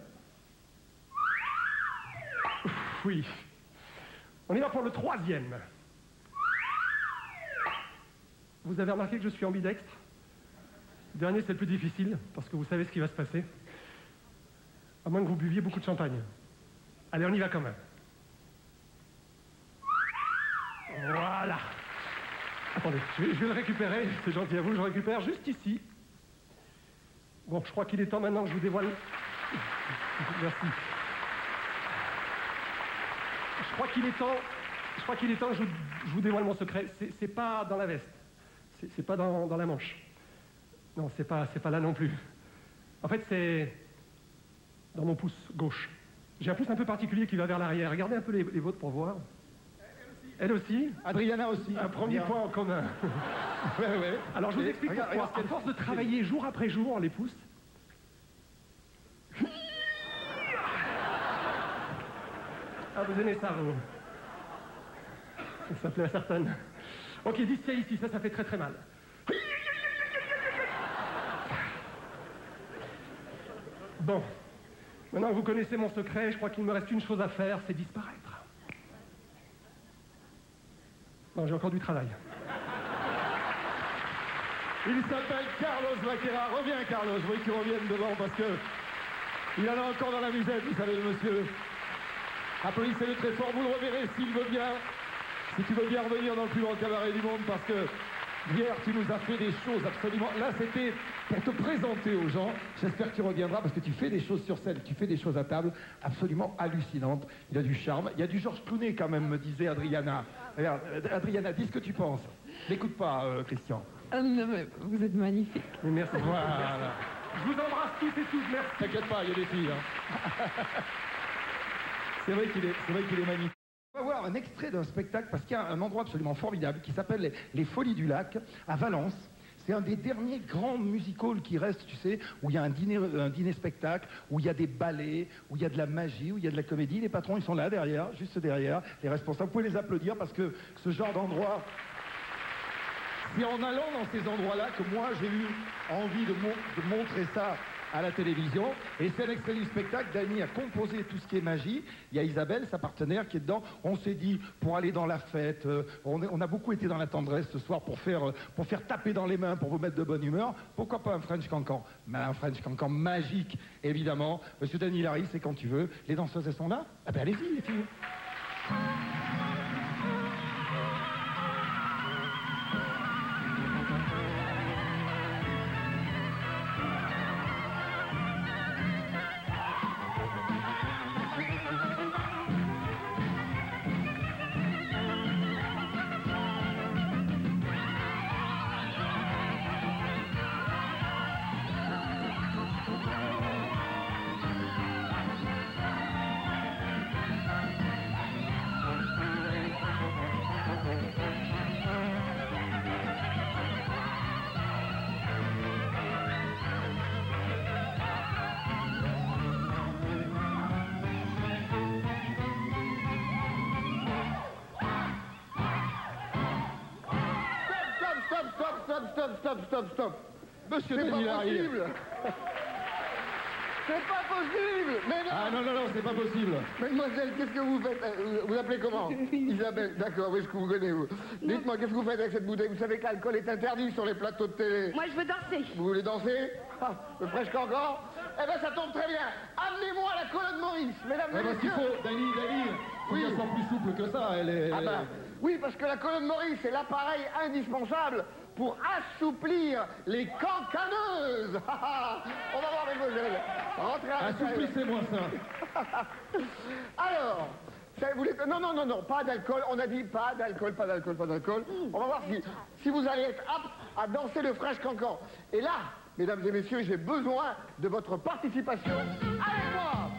Ouf, oui. On y va pour le troisième. Vous avez remarqué que je suis ambidextre? Le dernier, c'est le plus difficile, parce que vous savez ce qui va se passer. À moins que vous buviez beaucoup de champagne. Allez, on y va quand même. Voilà. Attendez, je vais le récupérer, c'est gentil à vous, je le récupère juste ici. Bon, je crois qu'il est temps maintenant que je vous dévoile... Merci. Je crois qu'il est temps que je vous dévoile mon secret. C'est pas dans la veste. C'est pas dans la manche. Non, c'est pas là non plus. En fait, c'est dans mon pouce gauche. J'ai un pouce un peu particulier qui va vers l'arrière. Regardez un peu les vôtres pour voir. Elle aussi. Adriana aussi. Un premier point en commun. Ouais. Alors je vous explique pourquoi. À force de travailler jour après jour les pouces, ah, vous aimez ça, vous? Ça plaît à certaines. Ok, d'ici à ici, ça fait très très mal. Bon, maintenant que vous connaissez mon secret, je crois qu'il me reste une chose à faire, c'est disparaître. Non, j'ai encore du travail. Il s'appelle Carlos Vaquera. Reviens, Carlos. Je veux qu'il revienne devant parce que il en a encore dans la musette, vous savez, le monsieur. Applaudissez-le très fort. Vous le reverrez s'il veut bien. Si tu veux bien revenir dans le plus grand cabaret du monde, parce que hier, tu nous as fait des choses absolument... Là, c'était pour te présenter aux gens. J'espère que tu reviendras, parce que tu fais des choses sur scène, tu fais des choses à table absolument hallucinantes. Il a du charme. Il y a du Georges Clooney, quand même, me disait Adriana. Regarde, Adriana, dis ce que tu penses. N'écoute pas, Christian. Non, mais vous êtes magnifique. Merci. Voilà. Je vous embrasse tous et toutes, merci. T'inquiète pas, il y a des filles. Hein. C'est vrai qu'il est magnifique. On va voir un extrait d'un spectacle, parce qu'il y a un endroit absolument formidable qui s'appelle les Folies du Lac, à Valence. C'est un des derniers grands musicals qui reste, tu sais, où il y a un dîner-spectacle, où il y a des ballets, où il y a de la magie, où il y a de la comédie. Les patrons, ils sont là, derrière, juste derrière, les responsables. Vous pouvez les applaudir, parce que ce genre d'endroit... C'est en allant dans ces endroits-là que moi, j'ai eu envie de montrer ça à la télévision. Et c'est un extrait du spectacle. Dany a composé tout ce qui est magie. Il y a Isabelle, sa partenaire, qui est dedans. On s'est dit, pour aller dans la fête, on a beaucoup été dans la tendresse ce soir pour faire taper dans les mains, pour vous mettre de bonne humeur. Pourquoi pas un French Cancan? Mais un French Cancan magique, évidemment. Monsieur Dany Larry, c'est quand tu veux. Les danseuses, elles sont là? Ah ben allez-y, les filles. Stop. Monsieur Dany Larry. C'est pas possible. Mais non. Ah non, non, non, c'est pas possible. Mademoiselle, qu'est-ce que vous faites? Vous appelez comment? Isabelle, d'accord, oui, je vous connais, vous. Dites-moi, qu'est-ce que vous faites avec cette bouteille? Vous savez que l'alcool est interdit sur les plateaux de télé. Moi, je veux danser. Vous voulez danser? Ah, le fraîche encore? Eh ben, ça tombe très bien. Amenez-moi la colonne Maurice, mesdames et Parce qu'il messieurs. faut, Dani, faut Oui. qu'elle soit plus souple que ça. Elle est... Ah ben, oui, parce que la colonne Maurice est l'appareil indispensable pour assouplir les cancaneuses. On va voir, mesdemoiselles. Rentrez à l'intérieur. Assouplissez-moi ça. Alors, vous voulez... non, non, non, non, pas d'alcool. On a dit pas d'alcool, pas d'alcool, pas d'alcool. On va voir si vous allez être apte à danser le fraîche cancan. Et là, mesdames et messieurs, j'ai besoin de votre participation. Avec moi.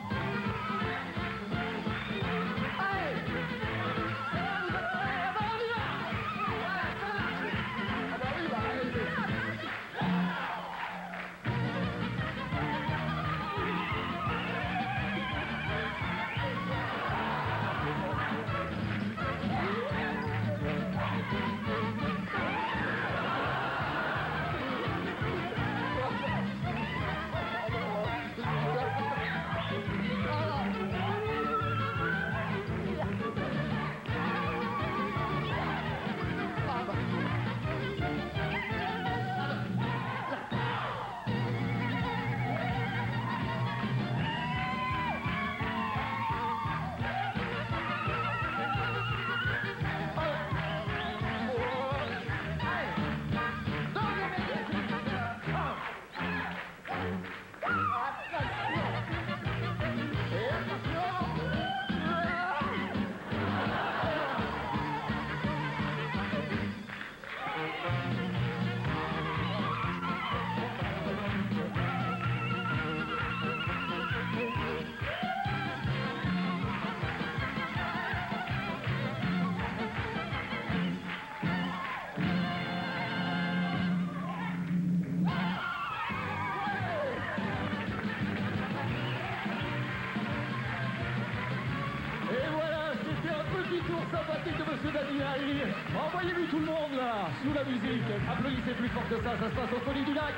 Sympathique de Monsieur Dani. Envoyez-lui tout le monde là, sous la musique. Applaudissez plus fort que ça se passe au Folies du Lac,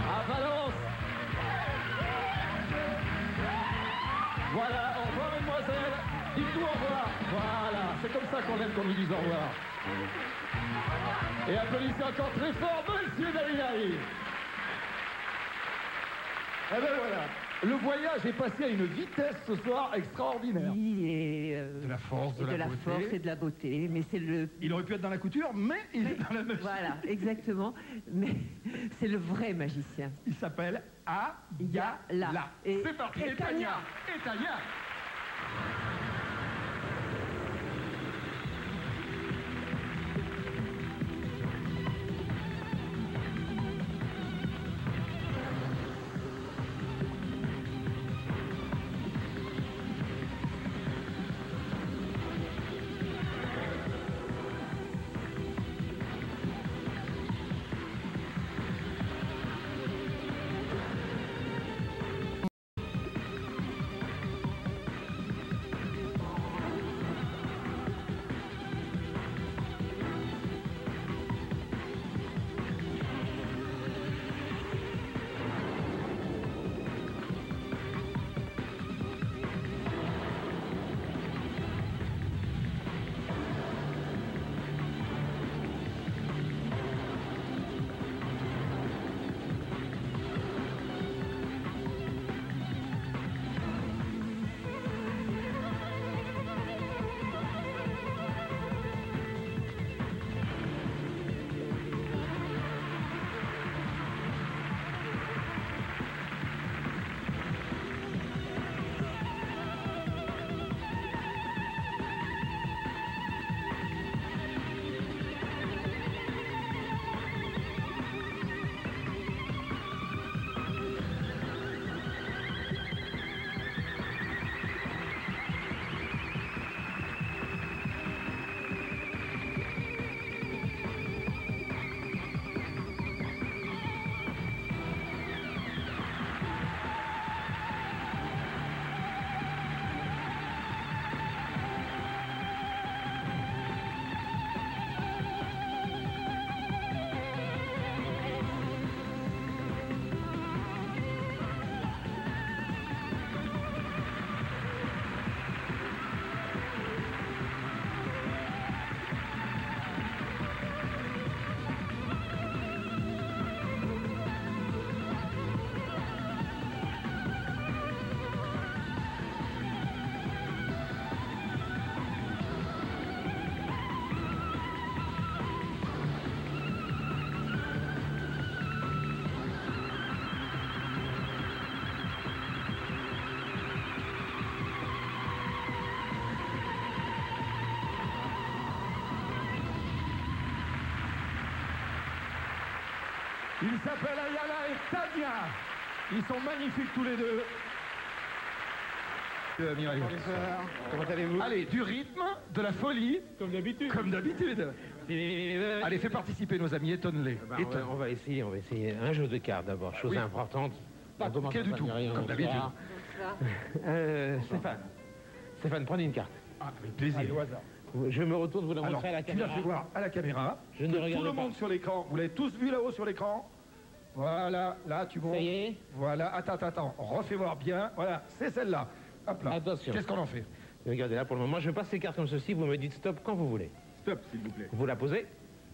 à Valence. Voilà, au revoir mesdemoiselles. Dites-nous au revoir. Voilà, c'est comme ça qu'on aime qu'on nous dise au revoir. Et applaudissez encore très fort Monsieur Dani. Eh ben voilà. Le voyage est passé à une vitesse ce soir extraordinaire. De la force, de la force et de la beauté. Mais c'est le... Il aurait pu être dans la couture, mais il est dans la magie. Voilà, exactement. Mais c'est le vrai magicien. Il s'appelle Ayala. C'est parti. Et Tania. Ils s'appellent Ayala et Tania. Ils sont magnifiques tous les deux. Mireille. Comment allez-vous? Allez, du rythme, de la folie. Comme d'habitude. Comme d'habitude. Allez, fais participer nos amis, étonne-les. On va essayer un jeu de cartes d'abord, chose importante. Pas compliqué du tout, comme d'habitude. Stéphane, prenez une carte. Ah, avec plaisir. Allez, au hasard. Je me retourne, vous la montrez à la caméra. Tu la fais voir à la caméra. Je ne regarde tout le pas. monde sur l'écran. Vous l'avez tous vu là-haut sur l'écran. Voilà, là tu montes. Ça y est. Voilà, attends. Refais voir bien. Voilà, c'est celle-là. Hop là. Attention. Qu'est-ce qu'on en fait? Regardez là pour le moment, je passe ces cartes comme ceci, vous me dites stop quand vous voulez. Stop, s'il vous plaît. Vous la posez.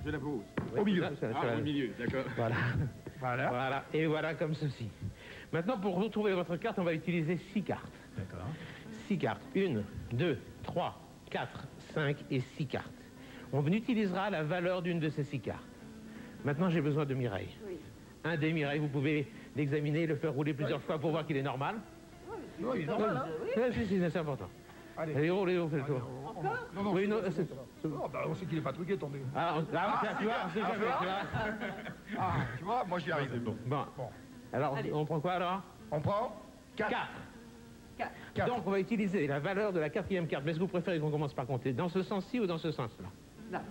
Je la pose. Au milieu. Au milieu, d'accord. Voilà. Voilà. Et voilà comme ceci. Maintenant, pour retrouver votre carte, on va utiliser 6 cartes. D'accord. 6 cartes. 1, 2, 3, 4, 5 et 6 cartes. On utilisera la valeur d'une de ces 6 cartes. Maintenant, j'ai besoin de Mireille. Oui. Un des Mireille, vous pouvez l'examiner, le faire rouler plusieurs fois pour voir qu'il est normal. Non, il est normal, hein. Si, c'est important. Allez, roulez, on fait le tour. Non, oui, non, on sait qu'il n'est pas truqué, attendez. Tu vois, c'est jamais, tu vois. Tu vois, moi j'y arrive. Bon. Alors, on prend quoi alors? On prend 4. 4. Donc, on va utiliser la valeur de la 4e carte. Mais est-ce que vous préférez qu'on commence par compter dans ce sens-ci ou dans ce sens-là? Là.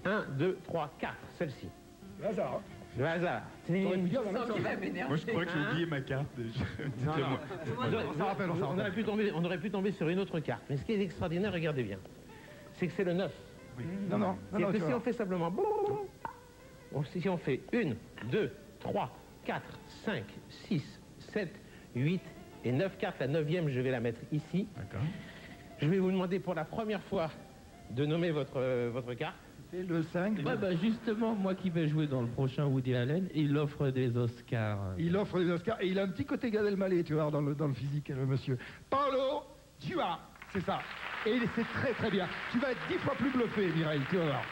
1, 2, 3, 4. Celle-ci. Le hasard. Le hasard. Moi, je crois que j'ai oublié ma carte. On aurait pu tomber sur une autre carte. Mais ce qui est extraordinaire, regardez bien, c'est que c'est le 9. Oui. Non. C'est que si on fait simplement... Si on fait 1, 2, 3, 4, 5, 6, 7, 8 et 9 cartes, la 9e, je vais la mettre ici. D'accord. Je vais vous demander pour la première fois de nommer votre carte. C'est le 5. Justement, moi qui vais jouer dans le prochain Woody Allen, il offre des Oscars. Il offre des Oscars et il a un petit côté Gad Elmaleh, tu vois, dans le physique, le monsieur. Paolo Dua, c'est ça. Et c'est très très bien. Tu vas être 10 fois plus bluffé, Mireille, tu vas voir.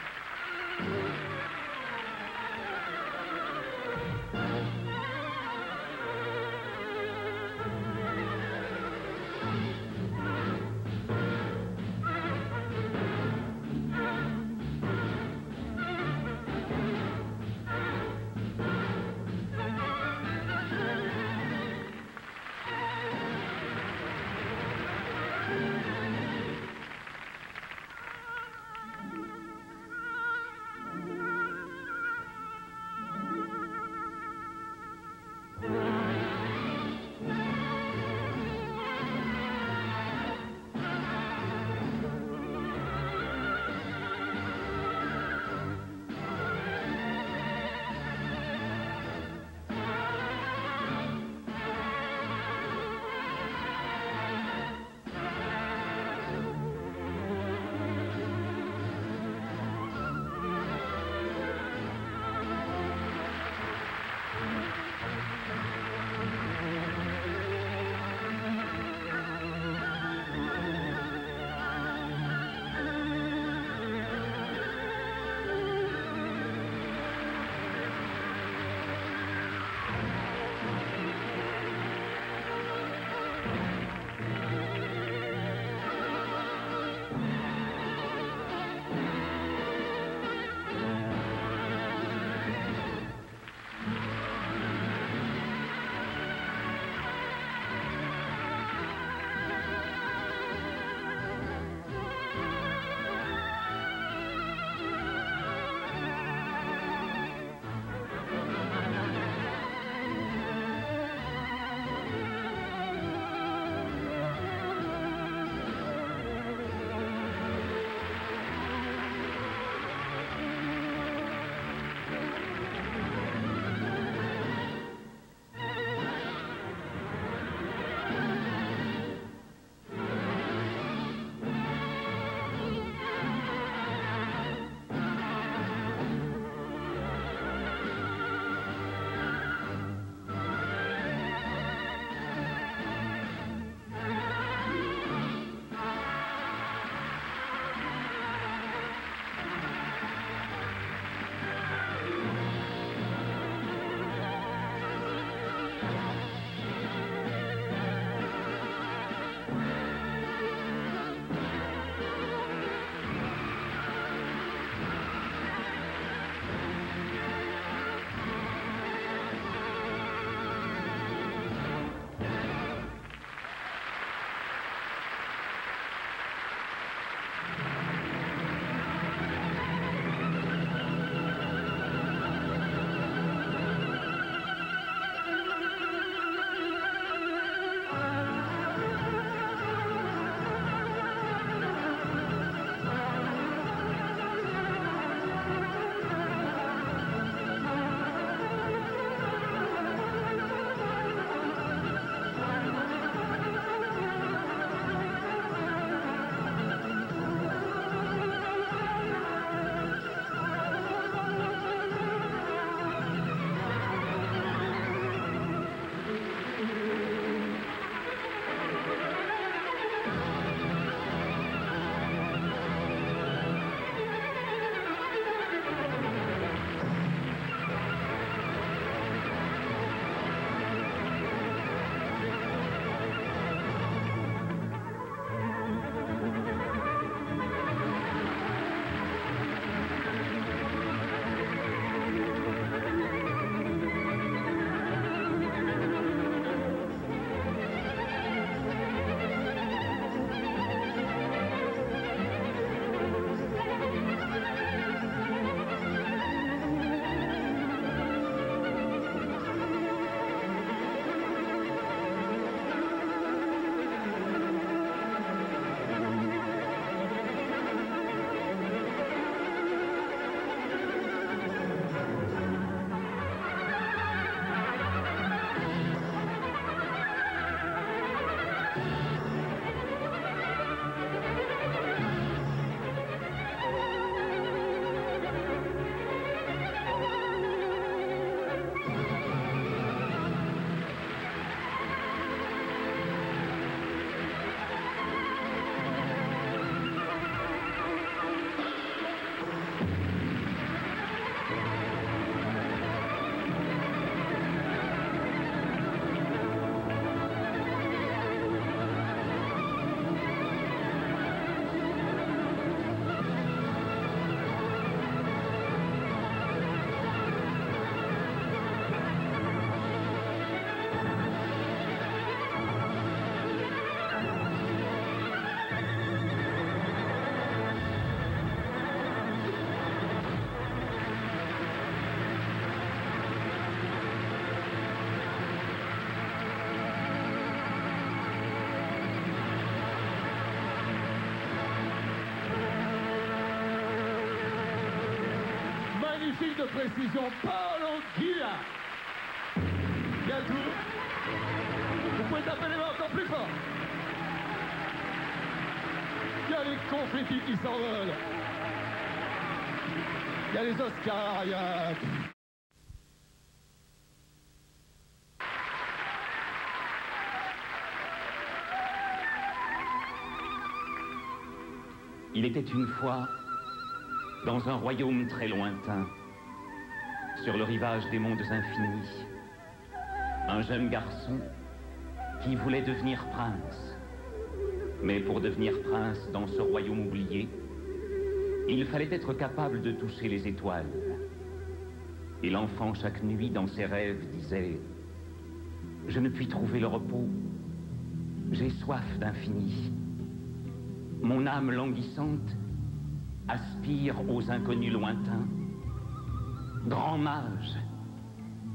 signe de précision, Paolo Ghia. Gatour. Vous pouvez taper les mains encore plus fort. Il y a les confettis qui s'envolent. Il y a les Oscars, il y a... Il était une fois, dans un royaume très lointain, sur le rivage des mondes infinis, un jeune garçon qui voulait devenir prince. Mais pour devenir prince dans ce royaume oublié, il fallait être capable de toucher les étoiles. Et l'enfant, chaque nuit, dans ses rêves, disait « Je ne puis trouver le repos. J'ai soif d'infini. Mon âme languissante aspire aux inconnus lointains. Grand mage,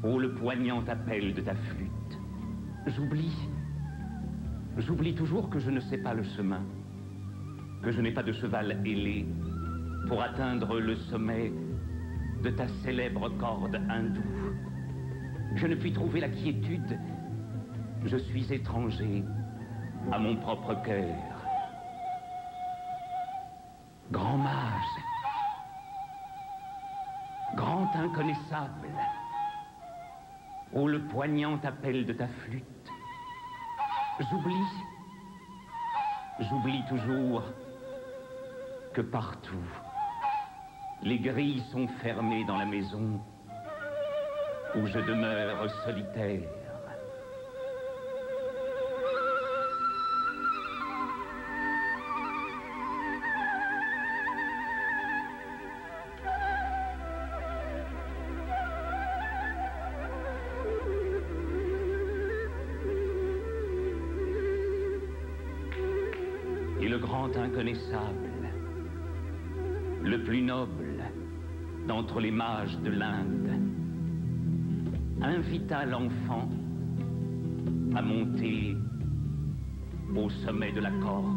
ô le poignant appel de ta flûte. J'oublie toujours que je ne sais pas le chemin, que je n'ai pas de cheval ailé pour atteindre le sommet de ta célèbre corde hindoue. Je ne puis trouver la quiétude. Je suis étranger à mon propre cœur. Grand mage, grand inconnaissable, ô le poignant appel de ta flûte, j'oublie toujours que partout, les grilles sont fermées dans la maison où je demeure solitaire. Et le grand inconnaissable, le plus noble d'entre les mages de l'Inde, invita l'enfant à monter au sommet de la corde.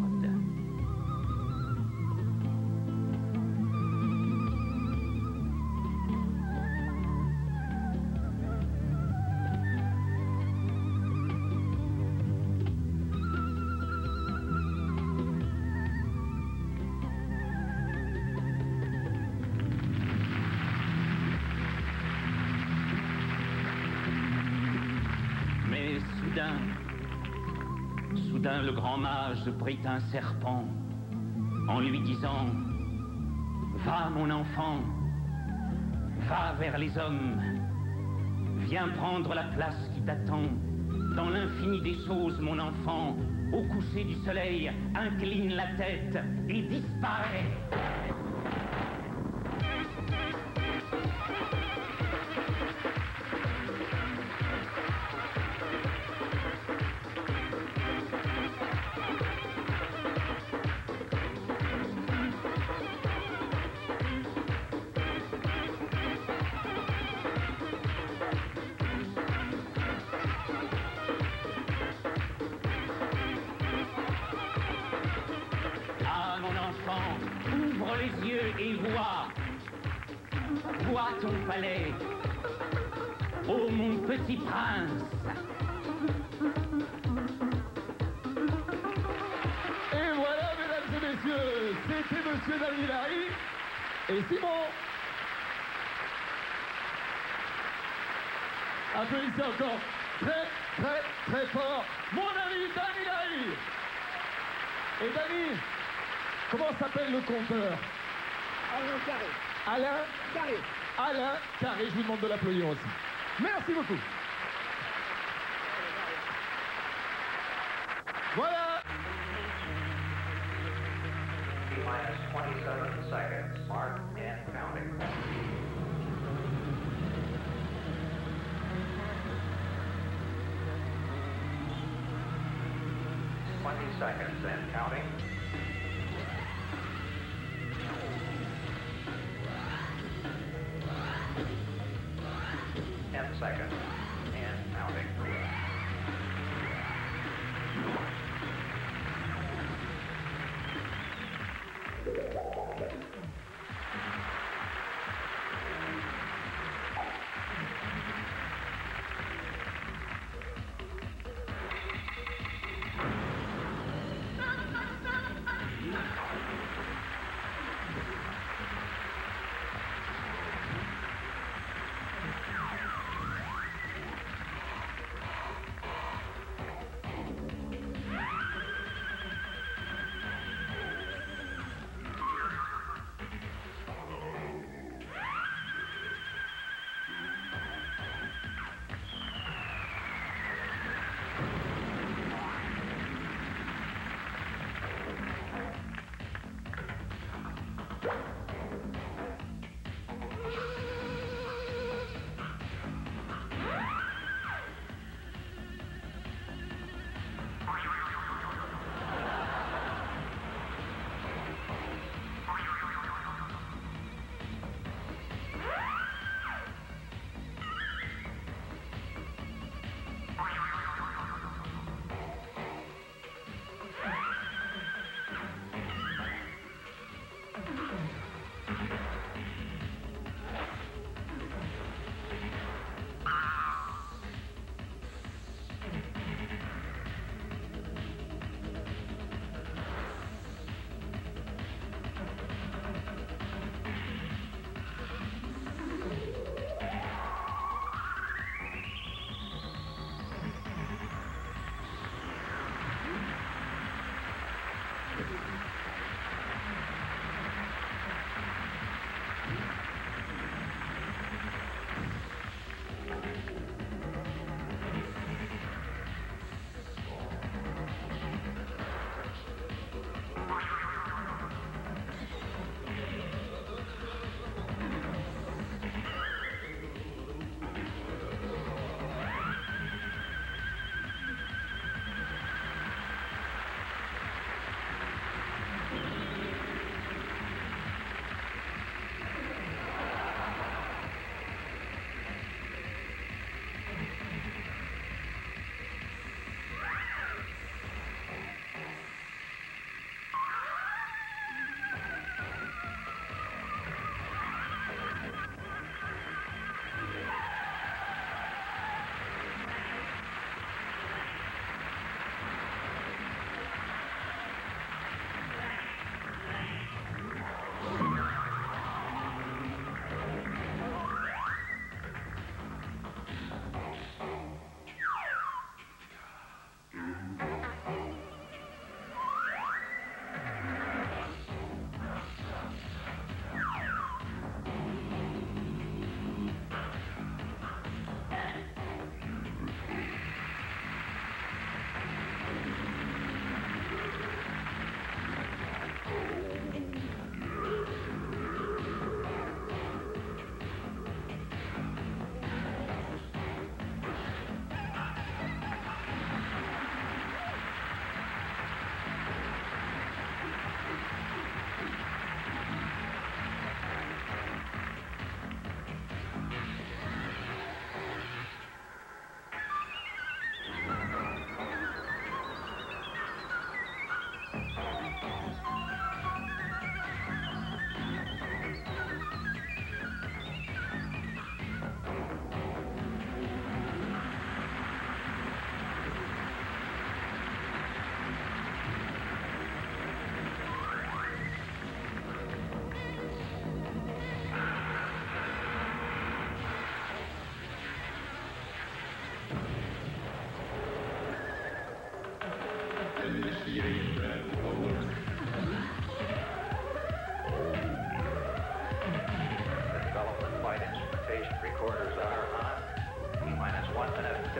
Soudain, le grand mage prit un serpent en lui disant « Va, mon enfant, va vers les hommes, viens prendre la place qui t'attend. Dans l'infini des choses, mon enfant, au coucher du soleil, incline la tête et disparaît. » Ouvre les yeux et vois ton palais, ô mon petit prince. Et voilà, mesdames et messieurs, c'était Monsieur Danilari et Simon. Applaudissez encore très fort mon ami Danilari. Et Dani, comment s'appelle le conteur? Alain Carré. Alain Carré. Alain Carré, je vous demande de l'applaudir aussi. Merci beaucoup. Voilà. Minus 27 seconds, mark and counting. 20 seconds and counting. 10 seconds and counting.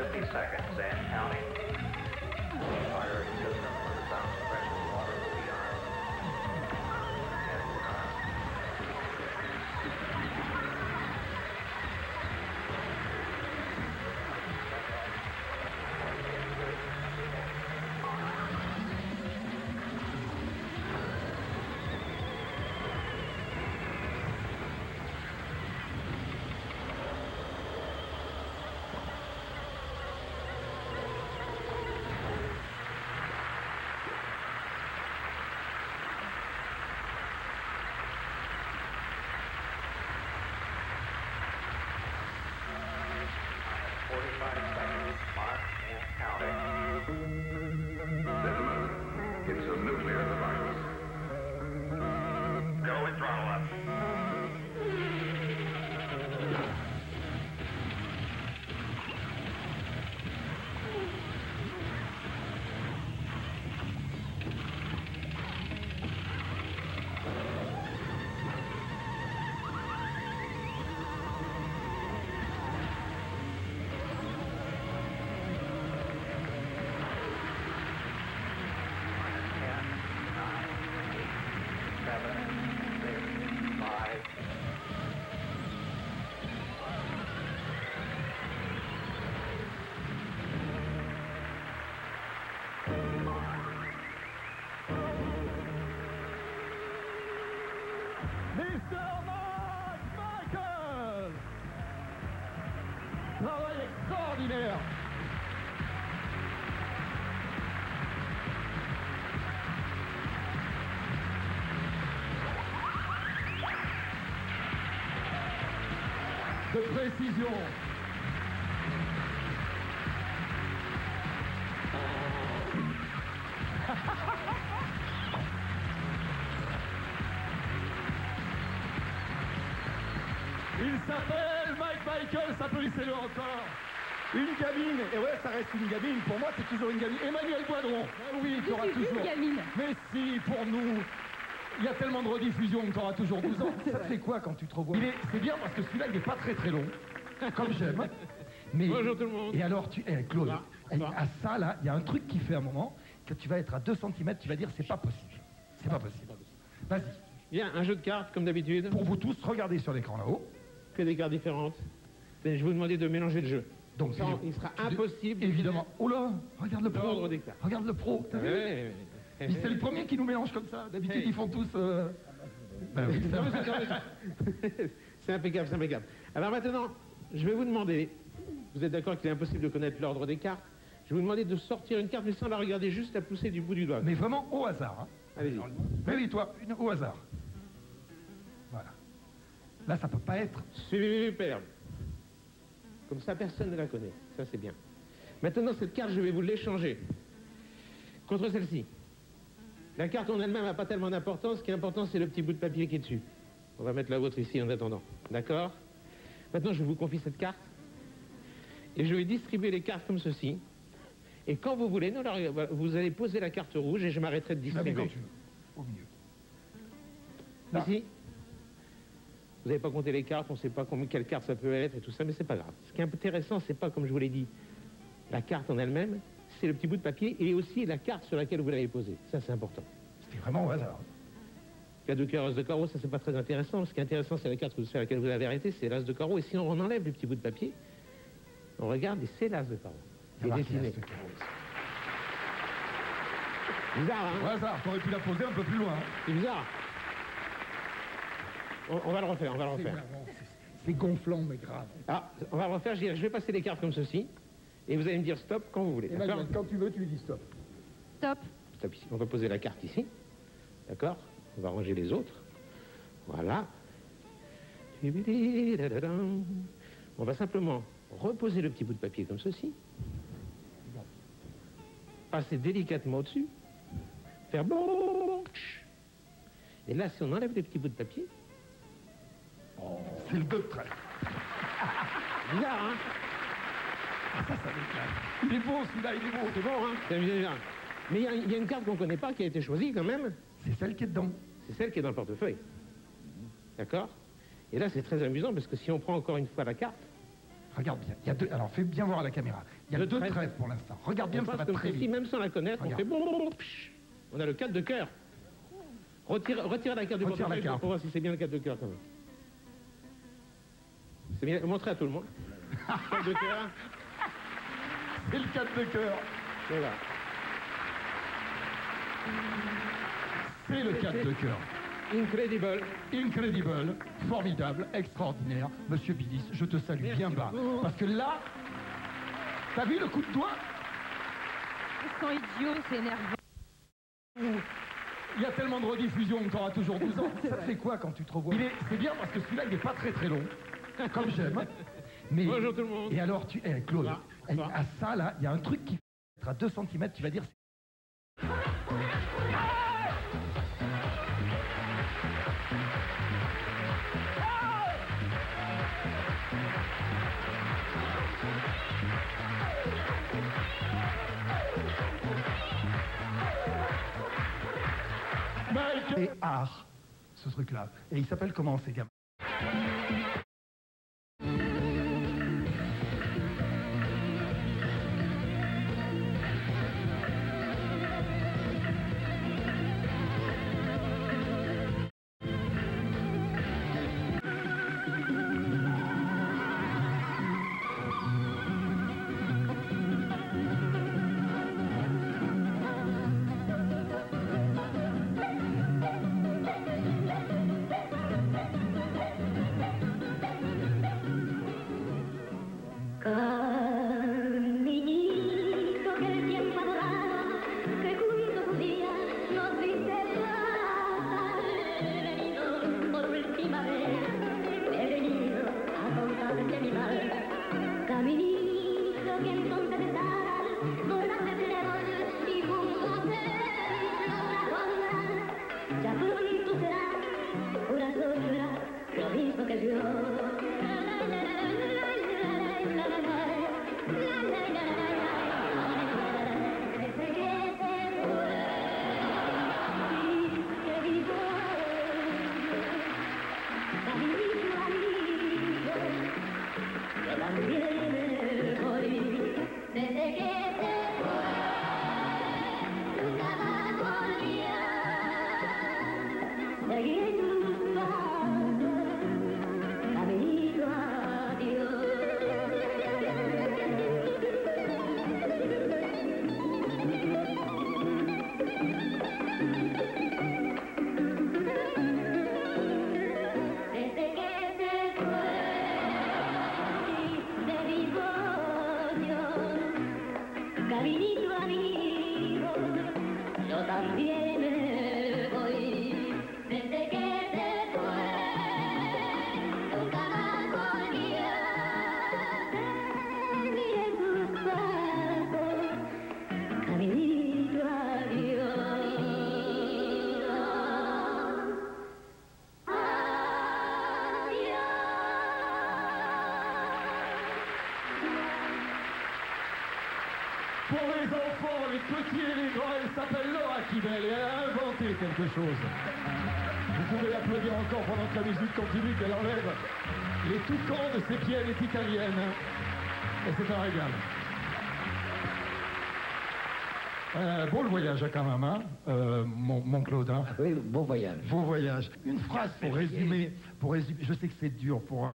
50 seconds and counting. Fire system for the sound suppression water will be on. 45 seconds, mark and counting. Gentlemen, it's a nuclear device. Go and throttle up. Travail extraordinaire. De précision. Il s'appelle Mike Michaels, applaudissez-le encore. Une gamine, et ouais, ça reste une gamine. Pour moi, c'est toujours une gamine. Emmanuel Boidron. Oui, tu auras toujours. Une gamine. Mais si, pour nous, il y a tellement de rediffusions que tu auras toujours 12 ans. Ça te fait quoi quand tu te revois? C'est bien parce que celui-là, il n'est pas très très long, comme j'aime. Mais, bonjour tout le monde. Et alors, Claude, à ça, là, il y a un truc qui fait un moment que tu vas être à 2 cm, tu vas dire, c'est pas possible. C'est pas possible. Vas-y. Bien, un jeu de cartes, comme d'habitude. Pour vous tous, regardez sur l'écran là-haut. Que des cartes différentes. Mais je vais vous demander de mélanger le jeu. Donc, ça, il sera impossible. Évidemment. Oh là, regarde le pro. L'ordre des cartes. Regarde le pro. T'as vu? C'est le premier qui nous mélange comme ça. D'habitude, ils font tous. Ben oui, c'est impeccable, c'est impeccable. Alors maintenant, je vais vous demander, vous êtes d'accord qu'il est impossible de connaître l'ordre des cartes, je vais vous demander de sortir une carte, mais sans la regarder, juste la pousser du bout du doigt. Mais vraiment au hasard. Hein. Allez-y. Mais oui, toi, au hasard. Voilà. Là, ça peut pas être. Superbe. Comme ça, personne ne la connaît. Ça, c'est bien. Maintenant, cette carte, je vais vous l'échanger contre celle-ci. La carte en elle-même n'a pas tellement d'importance. Ce qui est important, c'est le petit bout de papier qui est dessus. On va mettre la vôtre ici en attendant. D'accord? Maintenant, je vous confie cette carte. Et je vais distribuer les cartes comme ceci. Et quand vous voulez, vous allez poser la carte rouge et je m'arrêterai de distribuer. Quand tu veux. Au milieu. Là. Ici. Vous n'avez pas compté les cartes, on ne sait pas quelle carte ça peut être et tout ça, mais c'est pas grave. Ce qui est intéressant, c'est pas, comme je vous l'ai dit, la carte en elle-même, c'est le petit bout de papier et aussi la carte sur laquelle vous l'avez posée. Ça, c'est important. C'était vraiment au hasard. Cas de cœur, as de carreau, ça, c'est pas très intéressant. Ce qui est intéressant, c'est la carte sur laquelle vous l'avez arrêtée, c'est l'as de carreau. Et si on enlève le petit bout de papier, on regarde et c'est l'as de carreau. Il est dessiné. Bizarre, hein? Au hasard, t'aurais pu la poser un peu plus loin. Hein. C'est bizarre. On va le refaire, on va le refaire. C'est gonflant, mais grave. Ah, on va le refaire, je vais passer les cartes comme ceci, et vous allez me dire stop quand vous voulez, d'accord? Quand tu veux, tu lui dis stop. Stop. Stop ici. On va poser la carte ici, d'accord? On va ranger les autres. Voilà. On va simplement reposer le petit bout de papier comme ceci. Passer délicatement au-dessus. Faire... Et là, si on enlève les petits bouts de papier... Oh, c'est le 2 de trait. Bizarre, hein? Ah, ça m'éclate. Il est beau, celui-là, il est beau. C'est bon, hein? C'est bizarre. Mais il y a une carte qu'on ne connaît pas qui a été choisie quand même. C'est celle qui est dedans. C'est celle qui est dans le portefeuille. D'accord? Et là, c'est très amusant parce que si on prend encore une fois la carte... Regarde bien. Il y a deux... Alors, fais bien voir à la caméra. Il y a deux trèfles pour l'instant. Regarde bien, on ça va passe comme très ceci, vite. même sans la connaître, Regarde. on fait bon, on a le 4 de cœur. Retire la carte du Retire la portefeuille carte. pour voir si c'est bien le 4 de cœur quand même. C'est bien, montrez à tout le monde. 4 de cœur. C'est le 4 de cœur. Voilà. C'est le 4 de cœur. Incredible. Incredible, formidable, extraordinaire. Monsieur Bilis, je te salue bien bas. Parce que là, t'as vu le coup de doigt? Ils sont idiots, c'est énervant. Il y a tellement de rediffusions que t'auras toujours 12 ans. Ça te fait quoi quand tu te revois? C'est bien parce que celui-là, il n'est pas très très long, comme j'aime. Mais, bonjour tout le monde. Et alors, Claude, à ça, là, il y a un truc qui va être à 2 cm, tu vas dire... Et art, ce truc-là. Et il s'appelle comment ces gamins? Caminito que el tiempo adoraba, que junto tus días nos viste he venido por última vez, he venido a contarte mi mal. Caminito que entonces estás por las estrellas y junto a la ronda, ya pronto será, corazón será, lo mismo que yo. Desde que te fue, nunca más volví a seguir tus pasos, caminito a Dios. Desde que te fue de mi odio, caminito amigo, yo también me voy. Desde que te fue, nunca más volví a seguir en tus pasos, caminito a Dios. Pour les enfants, les petits et les grands, elle s'appelle Laura Kibel et elle a inventé quelque chose. Vous pouvez l'applaudir encore pendant que la musique continue, qu'elle enlève les toucans de ses pièces italiennes. Et c'est un régal. Bon le voyage quand même, hein, mon Claude. Hein. Oui, bon voyage. Bon voyage. Une phrase pour résumer, je sais que c'est dur pour un...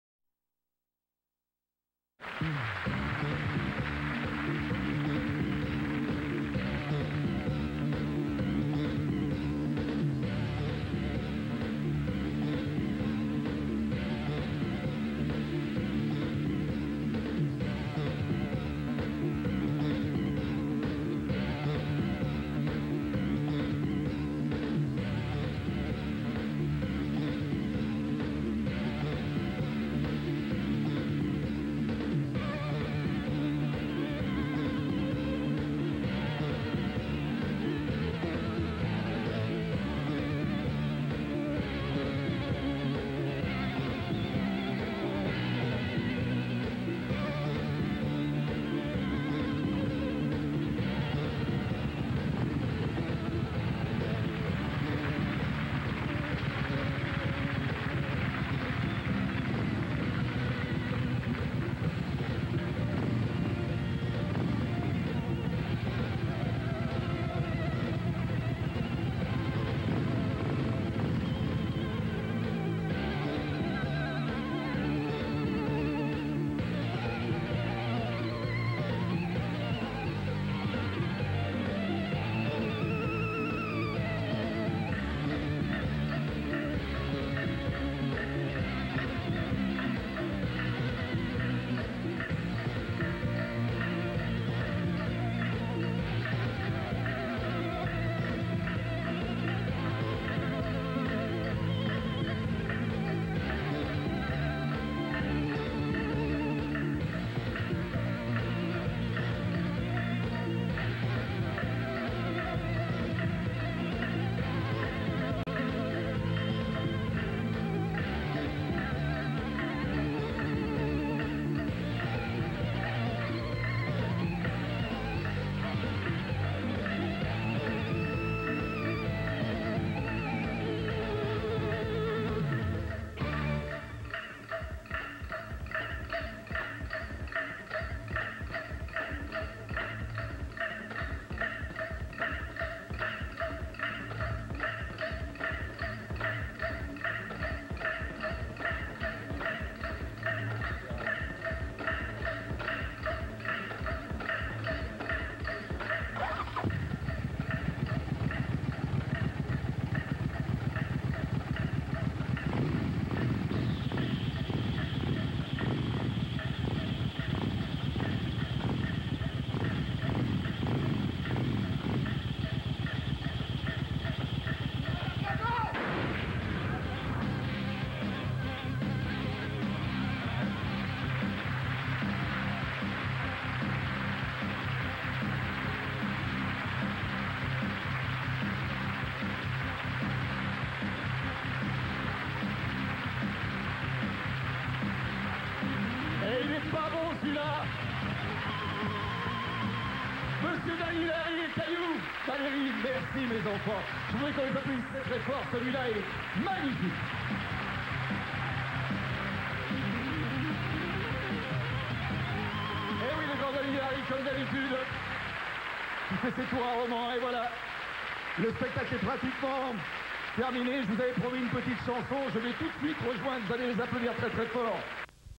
messieurs, Daniel et Caillou. Valérie, merci mes enfants. Je voudrais qu'on les applaudisse très très fort. Celui-là est magnifique. Et oui, le grand Daniel arrive comme d'habitude. Il fait ses tours à roman et voilà. Le spectacle est pratiquement terminé. Je vous avais promis une petite chanson. Je vais tout de suite rejoindre. Vous allez les applaudir très très fort.